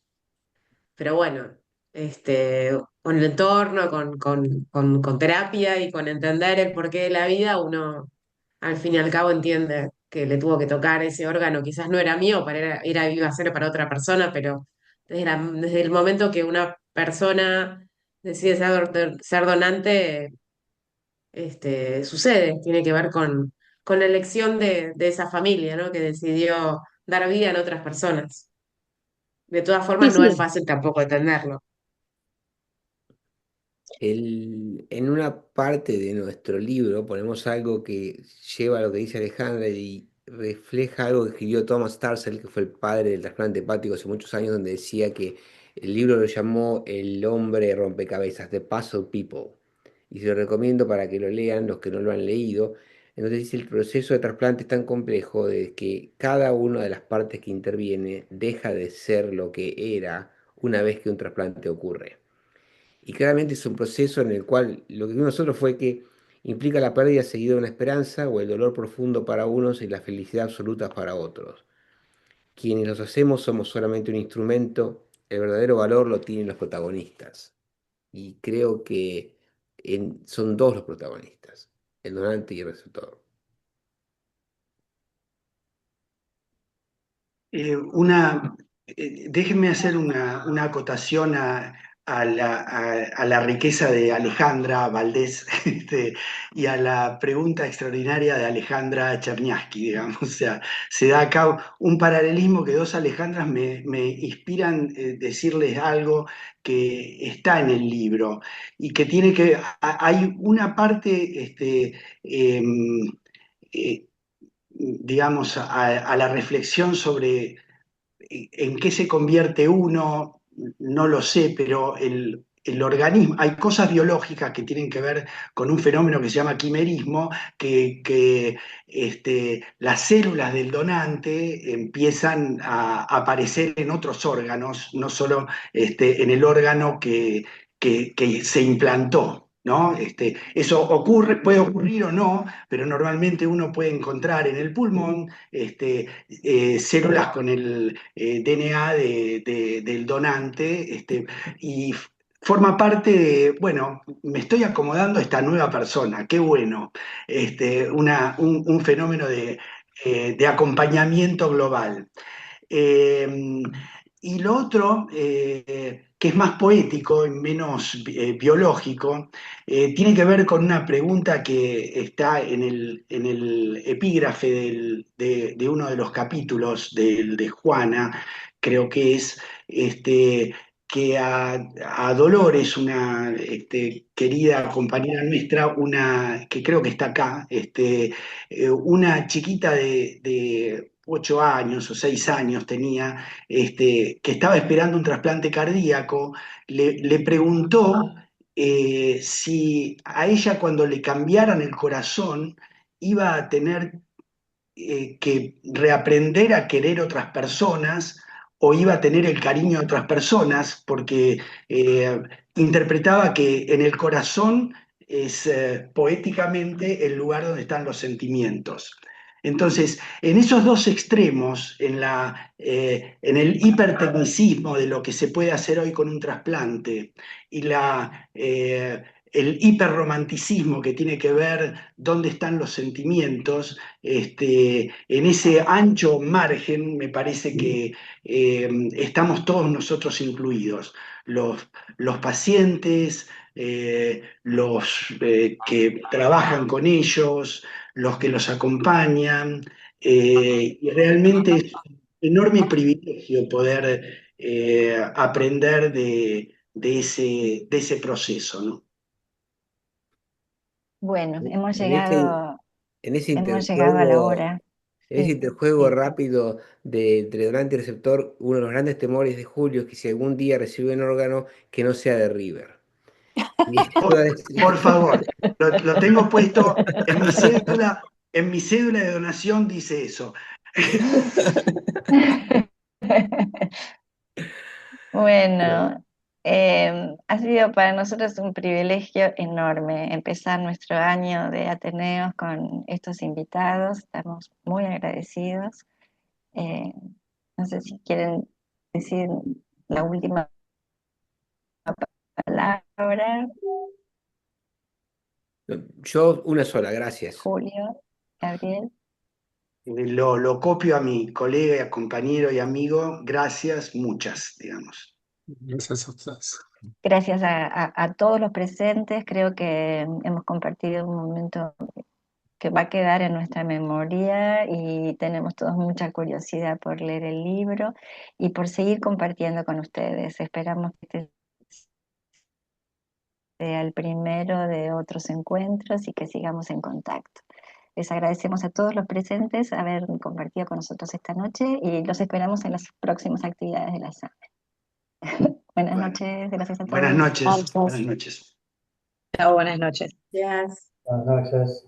Pero bueno, con el entorno, con terapia y con entender el porqué de la vida, uno al fin y al cabo entiende que le tuvo que tocar ese órgano. Quizás no era mío, iba a ser para otra persona, pero desde el momento que una persona decide ser donante, sucede, tiene que ver con la elección de esa familia, ¿no? Que decidió dar vida en otras personas. De todas Sí, formas, no es sí, fácil tampoco entenderlo. En una parte de nuestro libro ponemos algo que lleva a lo que dice Alejandra y refleja algo que escribió Thomas Tarsel, que fue el padre del trasplante hepático hace muchos años, donde decía que el libro lo llamó El hombre rompecabezas, The Puzzle People. Y se lo recomiendo para que lo lean los que no lo han leído. Entonces dice, el proceso de trasplante es tan complejo de que cada una de las partes que interviene deja de ser lo que era una vez que un trasplante ocurre. Y claramente es un proceso en el cual lo que vimos nosotros fue que implica la pérdida seguida de una esperanza o el dolor profundo para unos y la felicidad absoluta para otros. Quienes los hacemos somos solamente un instrumento, el verdadero valor lo tienen los protagonistas. Y creo que son dos los protagonistas, el donante y el receptor. Déjenme hacer una acotación a la riqueza de Alejandra Valdés y a la pregunta extraordinaria de Alejandra Cherniaski, digamos. O sea, se da acá un paralelismo que dos Alejandras me inspiran decirles algo que está en el libro y que tiene que... Hay una parte... eh, digamos, a la reflexión sobre en qué se convierte uno, no lo sé, pero el organismo, hay cosas biológicas que tienen que ver con un fenómeno que se llama quimerismo, que las células del donante empiezan a aparecer en otros órganos, no solo en el órgano que se implantó, ¿no? Eso ocurre, puede ocurrir o no, pero normalmente uno puede encontrar en el pulmón células con el DNA del donante, y forma parte de, bueno, me estoy acomodando a esta nueva persona, qué bueno, un fenómeno de acompañamiento global. Eh, y lo otro, que es más poético y menos biológico, tiene que ver con una pregunta que está en el epígrafe de uno de los capítulos de Juana, creo que es que a Dolores, una querida compañera nuestra, que creo que está acá, una chiquita de 8 años o 6 años tenía, que estaba esperando un trasplante cardíaco, le preguntó si a ella cuando le cambiaran el corazón iba a tener que reaprender a querer otras personas o iba a tener el cariño de otras personas, porque interpretaba que en el corazón es poéticamente el lugar donde están los sentimientos. Entonces, en esos dos extremos, en el hipertecnicismo de lo que se puede hacer hoy con un trasplante y el hiperromanticismo que tiene que ver dónde están los sentimientos, en ese ancho margen me parece que estamos todos nosotros incluidos, los pacientes, los que trabajan con ellos, los que los acompañan, y realmente es un enorme privilegio poder aprender de ese proceso, ¿no? Bueno, En ese, en ese hemos llegado a la interjuego, hora. en ese Sí, interjuego sí. rápido entre donante y receptor, uno de los grandes temores de Julio es que si algún día recibe un órgano, que no sea de River. Y iba a Por decir, favor, lo tengo puesto en mi cédula de donación dice eso. bueno, Bueno, ha sido para nosotros un privilegio enorme empezar nuestro año de Ateneos con estos invitados. Estamos muy agradecidos. Eh, no sé si quieren decir la última palabra, yo una sola, gracias. Julio, Gabriel. Lo copio a mi colega, compañero y amigo. Gracias, muchas, digamos. Gracias a ustedes. Gracias a todos los presentes. Creo que hemos compartido un momento que va a quedar en nuestra memoria y tenemos todos mucha curiosidad por leer el libro y por seguir compartiendo con ustedes. Esperamos que este sea el primero de otros encuentros y que sigamos en contacto. Les agradecemos a todos los presentes haber compartido con nosotros esta noche y los esperamos en las próximas actividades de la SAM. Buenas Bueno, noches, gracias a buenas todos. noches, buenas noches. Chao, buenas noches. Gracias. Buenas noches.